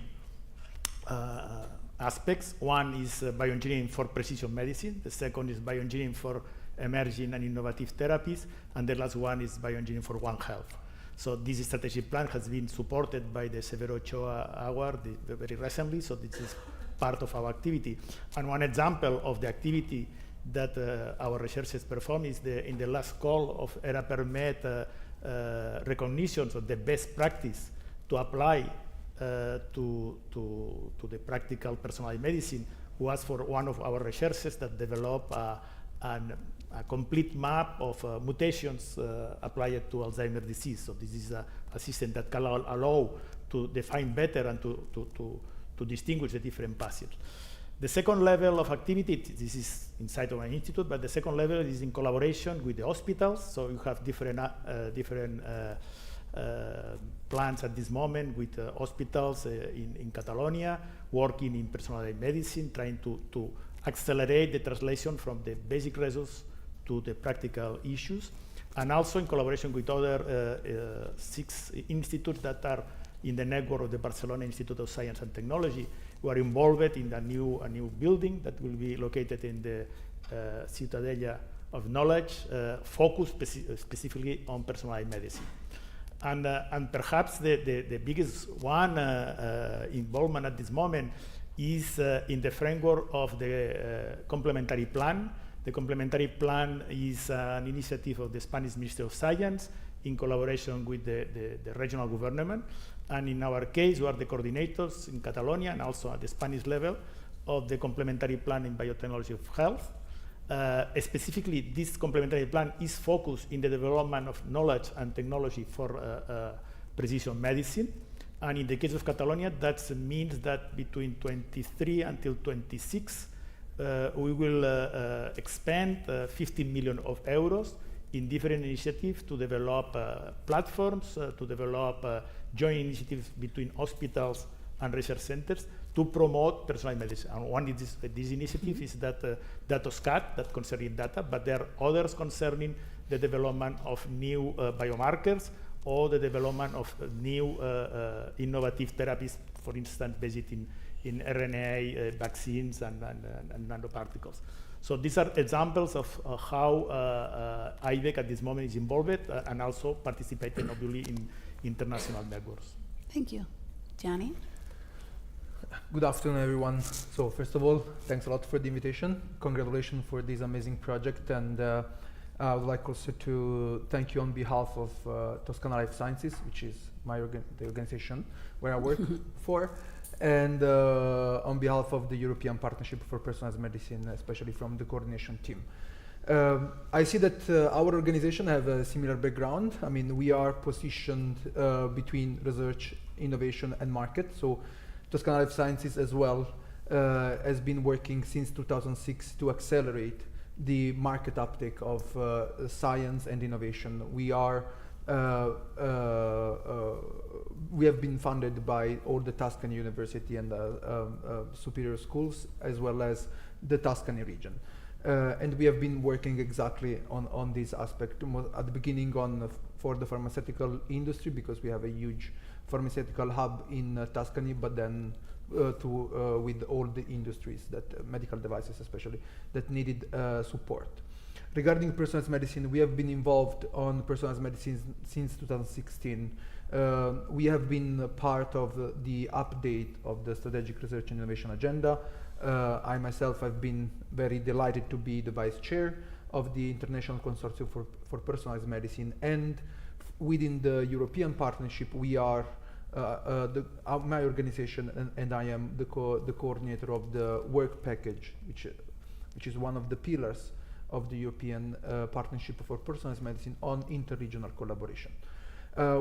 aspects. One is bioengineering for precision medicine. The second is bioengineering for emerging and innovative therapies, and the last one is bioengineering for One Health. So this strategic plan has been supported by the Severo Ochoa Award very recently, so this is part of our activity. And one example of the activity that our researchers perform is in the last call of ERA/PeRMed recognition of the best practice to apply to the practical personalized medicine was for one of our researchers that developed a complete map of mutations applied to Alzheimer's disease. So this is a system that can allow to define better and to distinguish the different patients. The second level of activity, this is inside of my institute, but the second level is in collaboration with the hospitals. So you have different plans at this moment with hospitals in Catalonia, working in personalized medicine, trying to accelerate the translation from the basic results to the practical issues, and also in collaboration with other 6 institutes that are in the network of the Barcelona Institute of Science and Technology, who are involved in a new building that will be located in the Ciutadella of Knowledge, focused specifically on personalized medicine. And perhaps the biggest one involvement at this moment is in the framework of the complementary plan. The complementary plan is an initiative of the Spanish Ministry of Science in collaboration with the regional government. And in our case, we are the coordinators in Catalonia and also at the Spanish level of the complementary plan in biotechnology of health. Specifically, this complementary plan is focused in the development of knowledge and technology for precision medicine. And in the case of Catalonia, that means that between 23 until 26, we will expend 15 million euros in different initiatives to develop platforms, to develop joint initiatives between hospitals and research centers to promote personalized medicine. And one of these initiatives is that DatosCat, that concerning data, but there are others concerning the development of new biomarkers or the development of new innovative therapies, for instance, based in RNA vaccines and nanoparticles. So these are examples of how IBEC at this moment is involved and also participating obviously in international networks. Thank you. Gianni? Good afternoon, everyone. So first of all, thanks a lot for the invitation. Congratulations for this amazing project, and I would like also to thank you on behalf of Toscana Life Sciences, which is the organization where I work for, and on behalf of the European Partnership for Personalized Medicine, especially from the coordination team. I see that our organization have a similar background. I mean, we are positioned between research, innovation, and market. So Toscana Life Sciences as well has been working since 2006 to accelerate the market uptake of science and innovation. We are we have been funded by all the Tuscany University and superior schools, as well as the Tuscany region. And we have been working exactly on this aspect at the beginning for the pharmaceutical industry, because we have a huge pharmaceutical hub in Tuscany, but then with all the industries, that medical devices especially, that needed support. Regarding personalized medicine, we have been involved on personalized medicine since 2016. We have been part of the update of the Strategic Research and Innovation Agenda. I myself have been very delighted to be the vice chair of the International Consortium for Personalized Medicine, and within the European partnership, we are my organization and I am the coordinator of the work package, which is one of the pillars of the European Partnership for Personalized Medicine on interregional collaboration.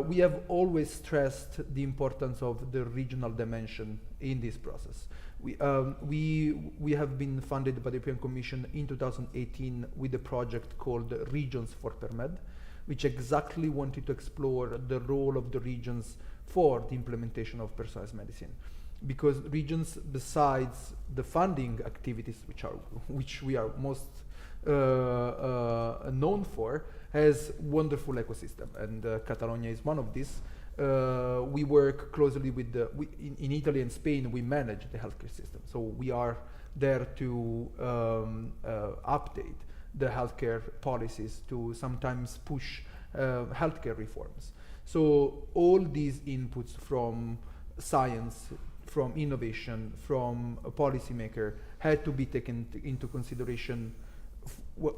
We have always stressed the importance of the regional dimension in this process. We have been funded by the European Commission in 2018 with a project called Regions for PerMed, which exactly wanted to explore the role of the regions for the implementation of personalized medicine. Because regions, besides the funding activities, which we are most known for, has wonderful ecosystem, and Catalonia is one of these. We work closely with in Italy and Spain, we manage the healthcare system. So we are there to update the healthcare policies, to sometimes push healthcare reforms. So all these inputs from science, from innovation, from a policymaker had to be taken into consideration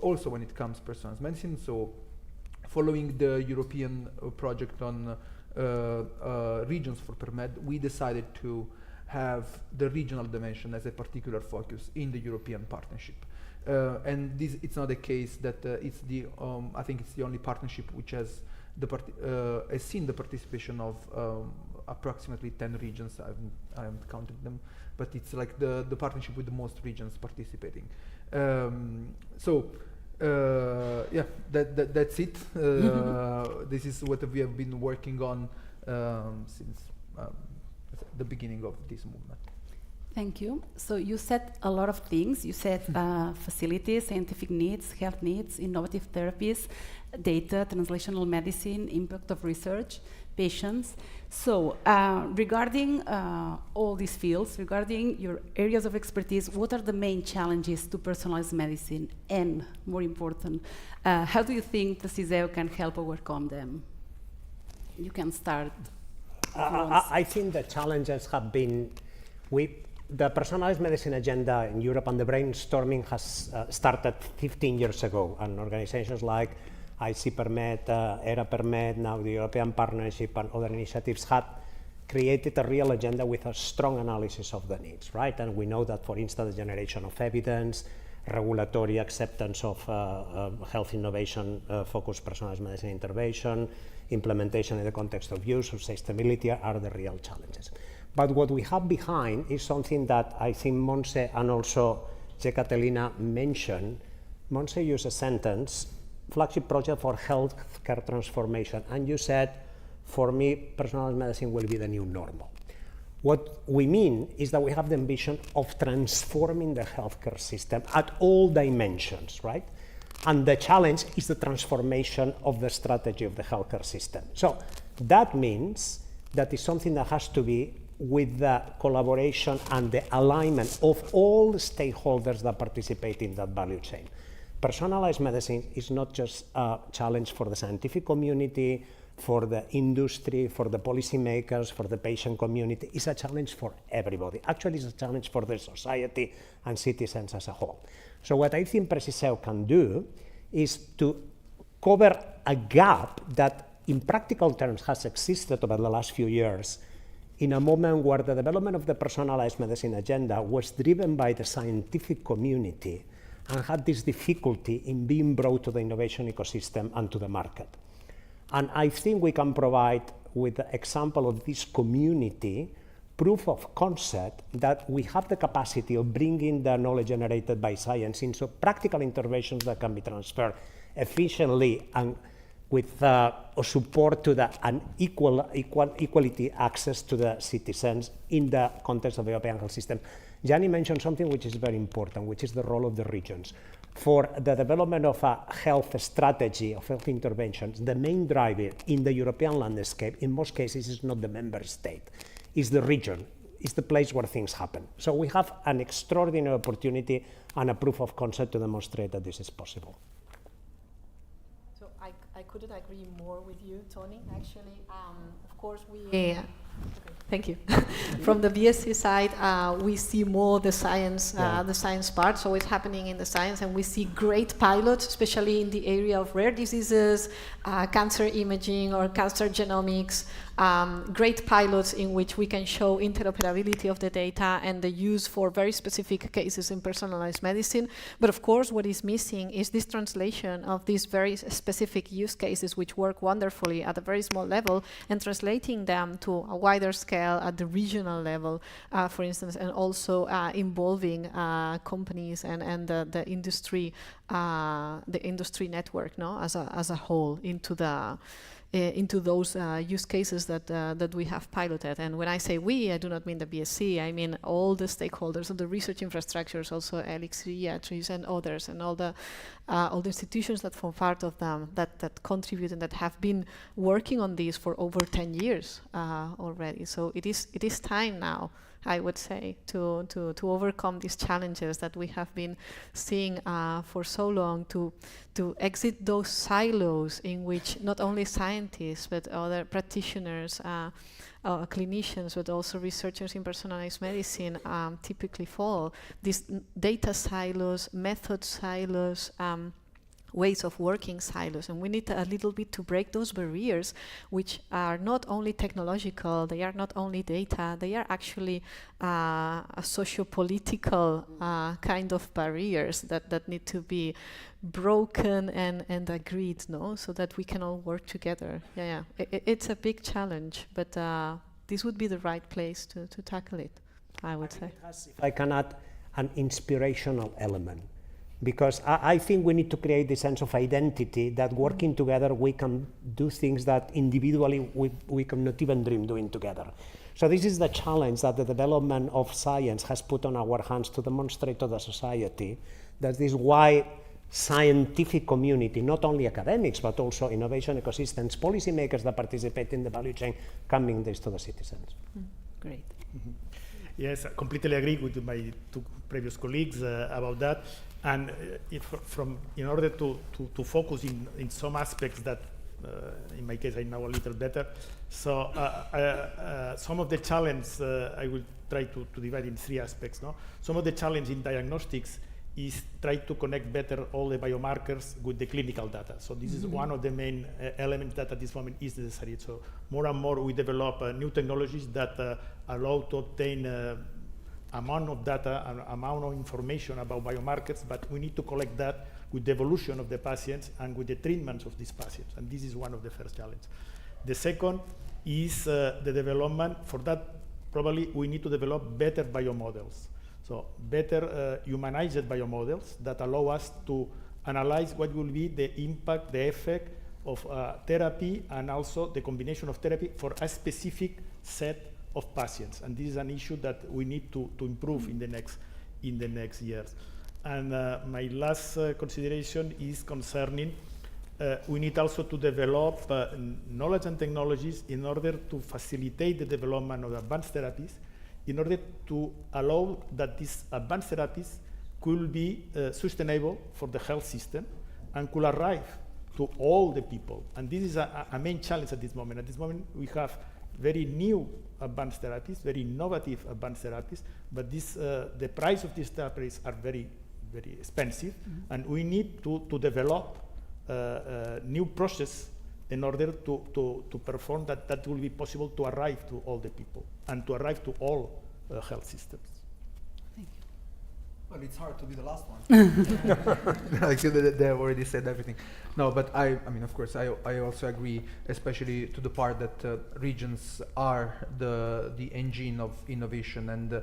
also when it comes to personalized medicine. So following the European project on regions for PerMed, we decided to have the regional dimension as a particular focus in the European partnership. And this, it's not a case that it's the, I think it's the only partnership which has seen the participation of approximately 10 regions. I haven't counted them, but it's like the partnership with the most regions participating. Yeah, that's it. This is what we have been working on since the beginning of this movement. Thank you. So you said a lot of things. You said facilities, scientific needs, health needs, innovative therapies, data, translational medicine, impact of research, patients. So regarding all these fields, regarding your areas of expertise, what are the main challenges to personalized medicine? And more important, how do you think PRECISEU can help overcome them? You can start. I think the challenges have been, the personalized medicine agenda in Europe and the brainstorming has started 15 years ago, and organizations like IC-PerMed, ERA-PerMed, now the European Partnership and other initiatives had created a real agenda with a strong analysis of the needs, right? And we know that, for instance, the generation of evidence, regulatory acceptance of health innovation, focused personalized medicine intervention, implementation in the context of use, sustainability are the real challenges. But what we have behind is something that I think Montse and also Catalina mentioned. Montse used a sentence, flagship project for healthcare transformation, and you said, for me, personalized medicine will be the new normal. What we mean is that we have the ambition of transforming the healthcare system at all dimensions, right? And the challenge is the transformation of the strategy of the healthcare system. So that means that is something that has to be with the collaboration and the alignment of all the stakeholders that participate in that value chain. Personalized medicine is not just a challenge for the scientific community, for the industry, for the policymakers, for the patient community. It's a challenge for everybody. Actually, it's a challenge for the society and citizens as a whole. So what I think PRECISEU can do is to cover a gap that in practical terms has existed over the last few years in a moment where the development of the personalized medicine agenda was driven by the scientific community and had this difficulty in being brought to the innovation ecosystem and to the market. And I think we can provide, with the example of this community, proof of concept that we have the capacity of bringing the knowledge generated by science into practical interventions that can be transferred efficiently and with support to the equality access to the citizens in the context of the European health system. Gianni mentioned something which is very important, which is the role of the regions. For the development of a health strategy, of health interventions, the main driver in the European landscape, in most cases, is not the member state, it's the region. is the place where things happen. So we have an extraordinary opportunity and a proof of concept to demonstrate that this is possible. So I couldn't agree more with you, Tony. Actually, of course, we... Thank you. From the BSc side, we see more the science part, so it's happening in the science, and we see great pilots, especially in the area of rare diseases, cancer imaging or cancer genomics, great pilots in which we can show interoperability of the data and the use for very specific cases in personalized medicine. But of course, what is missing is this translation of these very specific use cases which work wonderfully at a very small level and translating them to a wider scale at the regional level, for instance, and also involving companies and the industry network, no, as a whole into those use cases that we have piloted. And when I say we, I do not mean the BSc. I mean all the stakeholders of the research infrastructures, also Elixir, and others, and all the institutions that form part of them that contribute and that have been working on this for over 10 years already. So it is time now, I would say, to overcome these challenges that we have been seeing for so long, to exit those silos in which not only scientists but other practitioners, clinicians, but also researchers in personalized medicine typically fall. These data silos, method silos, ways of working silos, and we need a little bit to break those barriers, which are not only technological, they are not only data, they are actually socio-political kind of barriers that need to be broken and agreed, no, so that we can all work together. It's a big challenge, but this would be the right place to tackle it, I would say. If I can add an inspirational element, because I think we need to create this sense of identity that working together we can do things that individually we cannot even dream doing together. So this is the challenge that the development of science has put on our hands to demonstrate to the society that this wide scientific community, not only academics, but also innovation ecosystems, policymakers that participate in the value chain, can bring this to the citizens. Great. Mm-hmm. Yes, I completely agree with my two previous colleagues about that. And in order to focus in some aspects that, in my case, I know a little better. So some of the challenge I will try to divide in three aspects. No, some of the challenge in diagnostics is try to connect better all the biomarkers with the clinical data. So this is one of the main elements that at this moment is necessary. So more and more we develop new technologies that allow to obtain amount of data, an amount of information about biomarkers, but we need to collect that with the evolution of the patients and with the treatments of these patients. And this is one of the first challenges. The second is the development. For that, probably we need to develop better biomodels. So better humanized biomodels that allow us to analyze what will be the impact, the effect of therapy, and also the combination of therapy for a specific set of patients. And this is an issue that we need to improve in the next years. And my last consideration is concerning we need also to develop knowledge and technologies in order to facilitate the development of advanced therapies, in order to allow that these advanced therapies could be sustainable for the health system and could arrive to all the people. And this is a main challenge at this moment. At this moment, we have very new advanced therapies, very innovative advanced therapies, but the price of these therapies are very, very expensive, and we need to develop new process in order to perform that will be possible to arrive to all the people and to arrive to all health systems. Thank you. Well, it's hard to be the last one. Like they already said everything. No, but I mean, of course, I also agree, especially to the part that regions are the engine of innovation and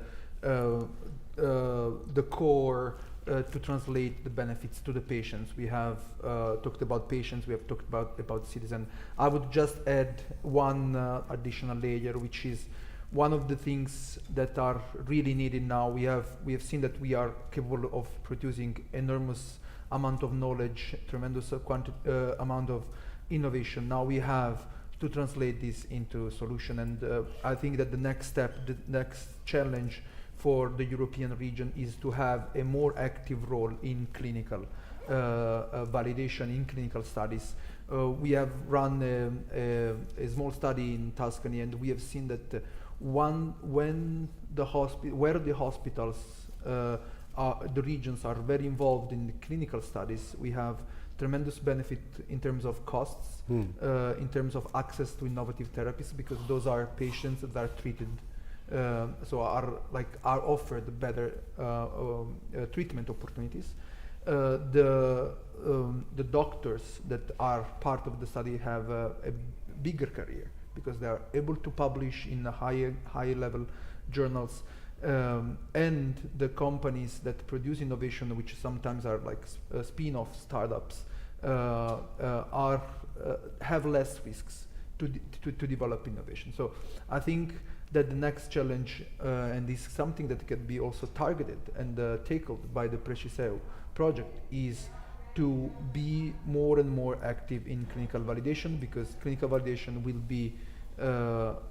the core to translate the benefits to the patients. We have talked about patients, we have talked about citizens. I would just add one additional layer, which is one of the things that are really needed now. We have seen that we are capable of producing enormous amount of knowledge, tremendous amount of innovation. Now we have to translate this into a solution. And I think that the next step, the next challenge for the European region is to have a more active role in clinical validation, in clinical studies. We have run a small study in Tuscany, and we have seen that where the hospitals, the regions are very involved in the clinical studies, we have tremendous benefit in terms of costs, in terms of access to innovative therapies, because those are patients that are treated, so are offered better treatment opportunities. The doctors that are part of the study have a bigger career because they are able to publish in high level journals, and the companies that produce innovation, which sometimes are like spin-off startups, have less risks to develop innovation. So I think that the next challenge, and this is something that can be also targeted and tackled by the PRECISEU project, is to be more and more active in clinical validation, because clinical validation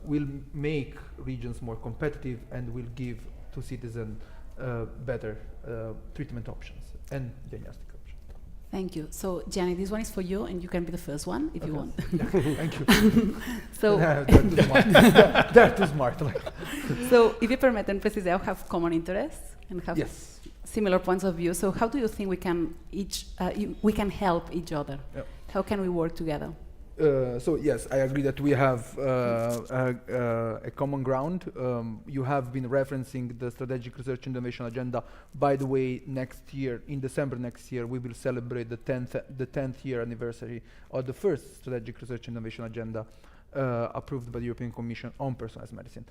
will make regions more competitive and will give to citizens better treatment options and diagnostic options. Thank you. So, Gianni, this one is for you, and you can be the first one if you want. Yeah, thank you. So, they're too smart. They're too smart. So, PeRsonalised and PRECISEU have common interests and have similar points of view. So, how do you think we can help each other? Yep. How can we work together? So yes, I agree that we have a common ground. You have been referencing the Strategic Research Innovation Agenda. By the way, next year, in December next year, we will celebrate the 10th year anniversary of the first Strategic Research Innovation Agenda approved by the European Commission on personalized medicine.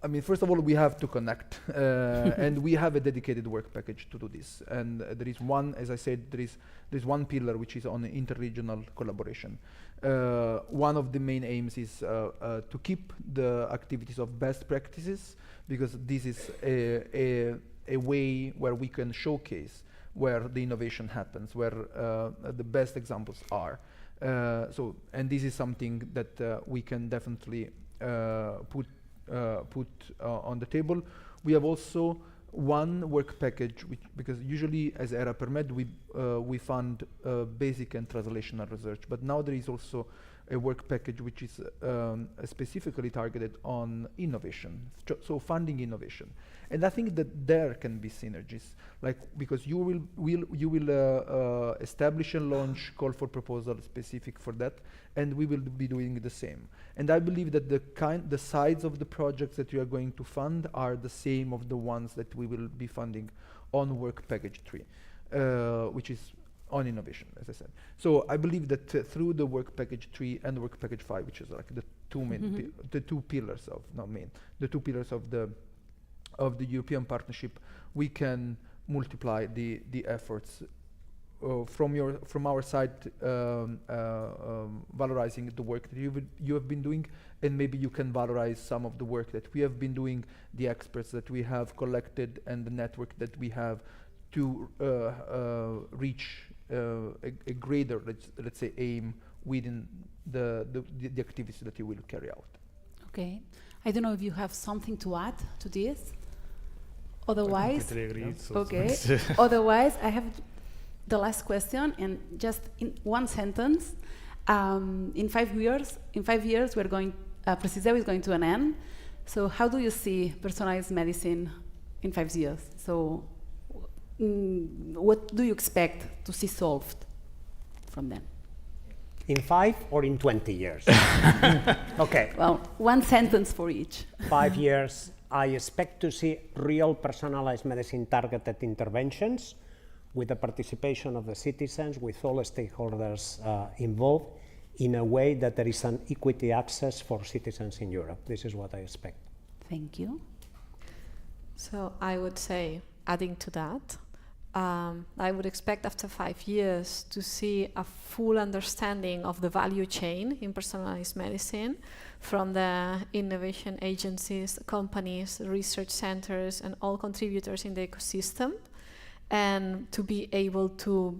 I mean, first of all, we have to connect, and we have a dedicated work package to do this. And there is one, as I said, there is one pillar which is on interregional collaboration. One of the main aims is to keep the activities of best practices, because this is a way where we can showcase where the innovation happens, where the best examples are. And this is something that we can definitely put on the table. We have also one work package, because usually as ERA-PerMed we fund basic and translational research, but now there is also a work package which is specifically targeted on innovation, so funding innovation. And I think that there can be synergies, because you will establish and launch call for proposal specific for that, and we will be doing the same. And I believe that the size of the projects that you are going to fund are the same of the ones that we will be funding on work package 3, which is on innovation, as I said. So I believe that through the work package 3 and work package 5, which is like the two main, the two pillars of the European partnership, we can multiply the efforts from our side, valorizing the work that you have been doing, and maybe you can valorize some of the work that we have been doing, the experts that we have collected, and the network that we have to reach a greater, let's say, aim within the activities that you will carry out. Okay. I don't know if you have something to add to this. Otherwise, okay. Otherwise, I have the last question, and just in one sentence. In 5 years, we're going. PRECISEU is going to an end. So, how do you see personalized medicine in 5 years? So, what do you expect to see solved from them? In 5 or in 20 years? Okay. Well, one sentence for each. 5 years, I expect to see real personalized medicine targeted interventions with the participation of the citizens, with all stakeholders involved, in a way that there is an equity access for citizens in Europe. This is what I expect. Thank you. So I would say, adding to that, I would expect after 5 years to see a full understanding of the value chain in personalized medicine, from the innovation agencies, companies, research centers, and all contributors in the ecosystem, and to be able to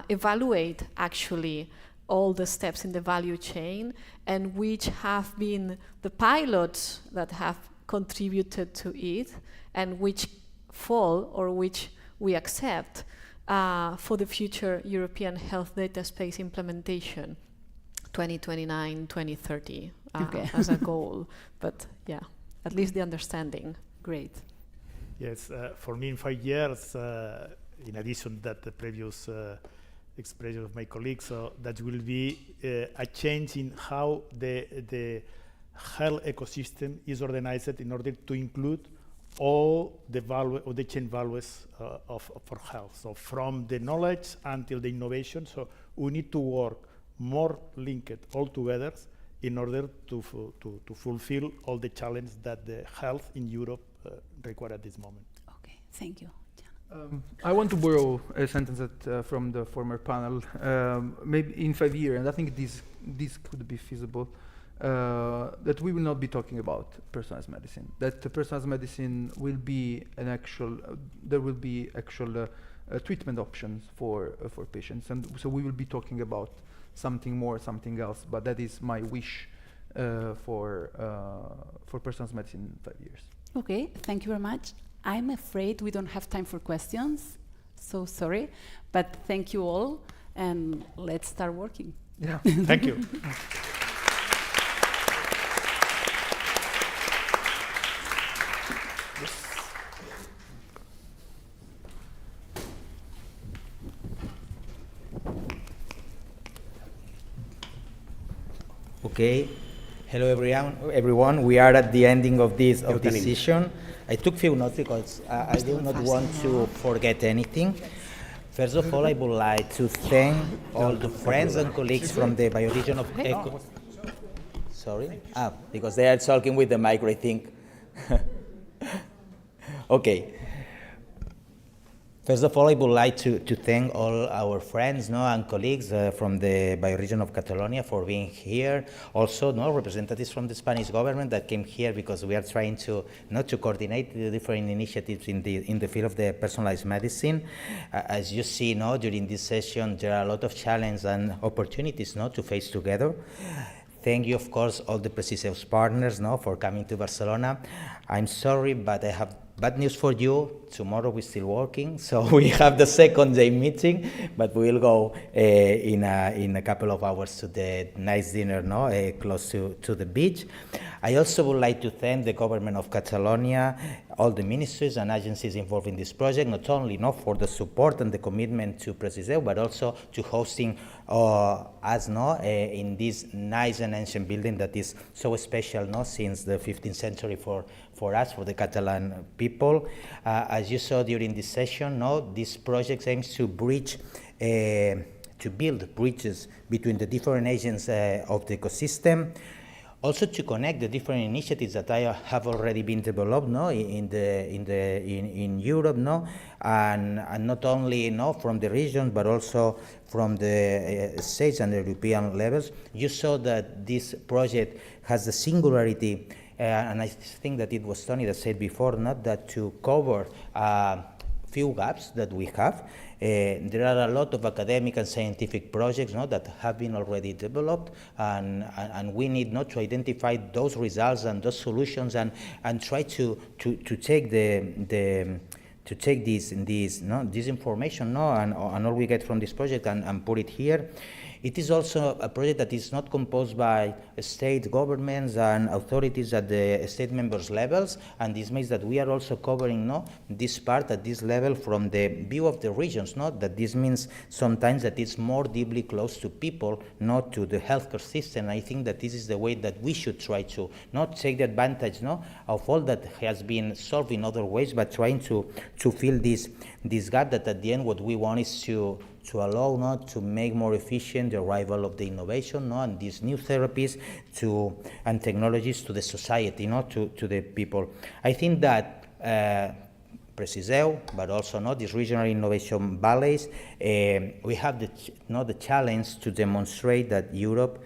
evaluate actually all the steps in the value chain, and which have been the pilots that have contributed to it, and which fall or which we accept for the future European health data space implementation, 2029, 2030 as a goal. But yeah, at least the understanding. Great. Yes, for me in 5 years, in addition to that the previous expression of my colleagues, so that will be a change in how the health ecosystem is organized in order to include all the value or the chain values for health. So from the knowledge until the innovation. So we need to work more linked all together in order to fulfill all the challenges that the health in Europe require at this moment. Okay, thank you. I want to borrow a sentence that, from the former panel. Maybe in 5 years, and I think this could be feasible, that we will not be talking about personalized medicine. That personalized medicine will be an actual, there will be actual treatment options for patients, and so we will be talking about something more, something else. But that is my wish for personalized medicine in 5 years. Okay, thank you very much. I'm afraid we don't have time for questions, so sorry, but thank you all, and let's start working. Yeah. Thank you. Okay. Hello, everyone. We are at the ending of this session. I took few notes because I do not want to forget anything. First of all, I would like to thank all the friends and colleagues from the bioregion of Eco. Sorry? Because they are talking with the mic, I think. Okay. First of all, I would like to thank all our friends and colleagues from the bioregion of Catalonia for being here. Also, representatives from the Spanish government that came here because we are trying to coordinate the different initiatives in the field of the personalized medicine. As you see, during this session, there are a lot of challenges and opportunities to face together. Thank you, of course, all the PRECISEU partners for coming to Barcelona. I'm sorry, but I have bad news for you. Tomorrow we're still working, so we have the second day meeting, but we'll go in a couple of hours to the nice dinner close to the beach. I also would like to thank the government of Catalonia, all the ministries and agencies involved in this project, not only for the support and the commitment to PRECISEU, but also to hosting us in this nice and ancient building that is so special since the 15th century for us, for the Catalan people. As you saw during this session, this project aims to build bridges between the different agents of the ecosystem, also to connect the different initiatives that have already been developed in Europe, and not only from the region, but also from the states and the European levels. You saw that this project has the singularity, and I think that it was Tony that said before, that to cover few gaps that we have. There are a lot of academic and scientific projects that have been already developed, and we need to identify those results and those solutions and try to take this information and all we get from this project and put it here. It is also a project that is not composed by state governments and authorities at the state members levels, and this means that we are also covering this part at this level from the view of the regions. That this means sometimes that it's more deeply close to people, not to the healthcare system. I think that this is the way that we should try to not take the advantage of all that has been solved in other ways, but trying to fill this gap that at the end what we want is to allow to make more efficient the arrival of the innovation and these new therapies and technologies to the society, to the people. I think that PRECISEU, but also these regional innovation valleys, we have the challenge to demonstrate that Europe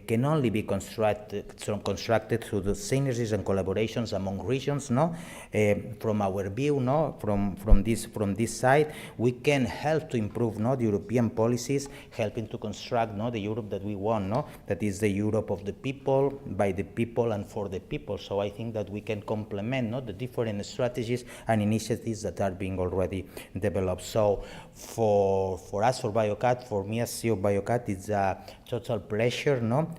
can only be constructed through the synergies and collaborations among regions. From our view, from this side, we can help to improve the European policies, helping to construct the Europe that we want, that is the Europe of the people, by the people, and for the people. So I think that we can complement the different strategies and initiatives that are being already developed. So for us, for Biocat, for me as CEO of Biocat, it's a total pleasure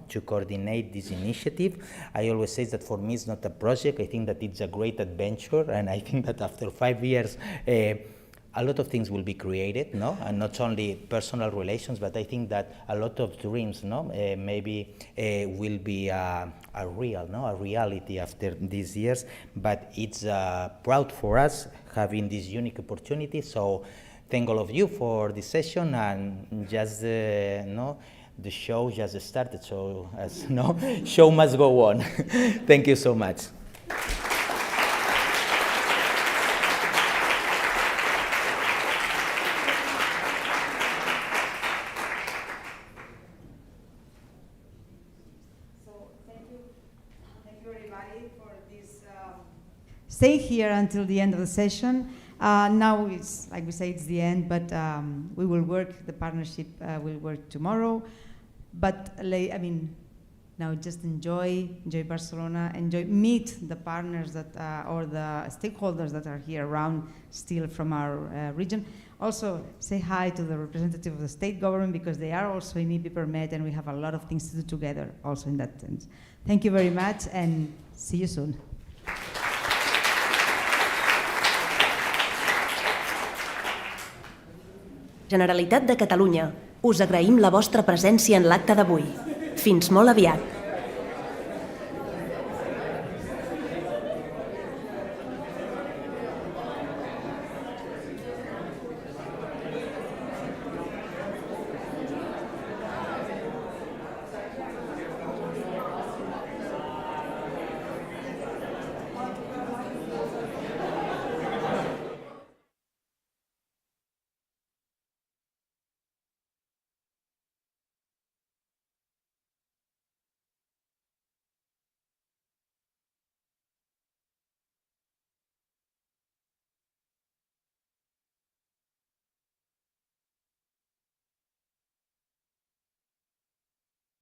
to coordinate this initiative. I always say that for me it's not a project. I think that it's a great adventure, and I think that after 5 years a lot of things will be created, and not only personal relations, but I think that a lot of dreams maybe will be a reality after these years. But it's proud for us having this unique opportunity. So thank all of you for this session, and just the show just started, so as show must go on. Thank you so much. Stay here until the end of the session. Now it's, like we say, it's the end, but we will work, the partnership will work tomorrow. But now just enjoy Barcelona, meet the partners that, or the stakeholders that are here around still from our region. Also say hi to the representative of the state government, because they are also in PeRsonalised, and we have a lot of things to do together also in that sense. Thank you very much, and see you soon. Generalitat de Catalunya, us agraïm la vostra presència en l'acte d'avui. Fins molt aviat.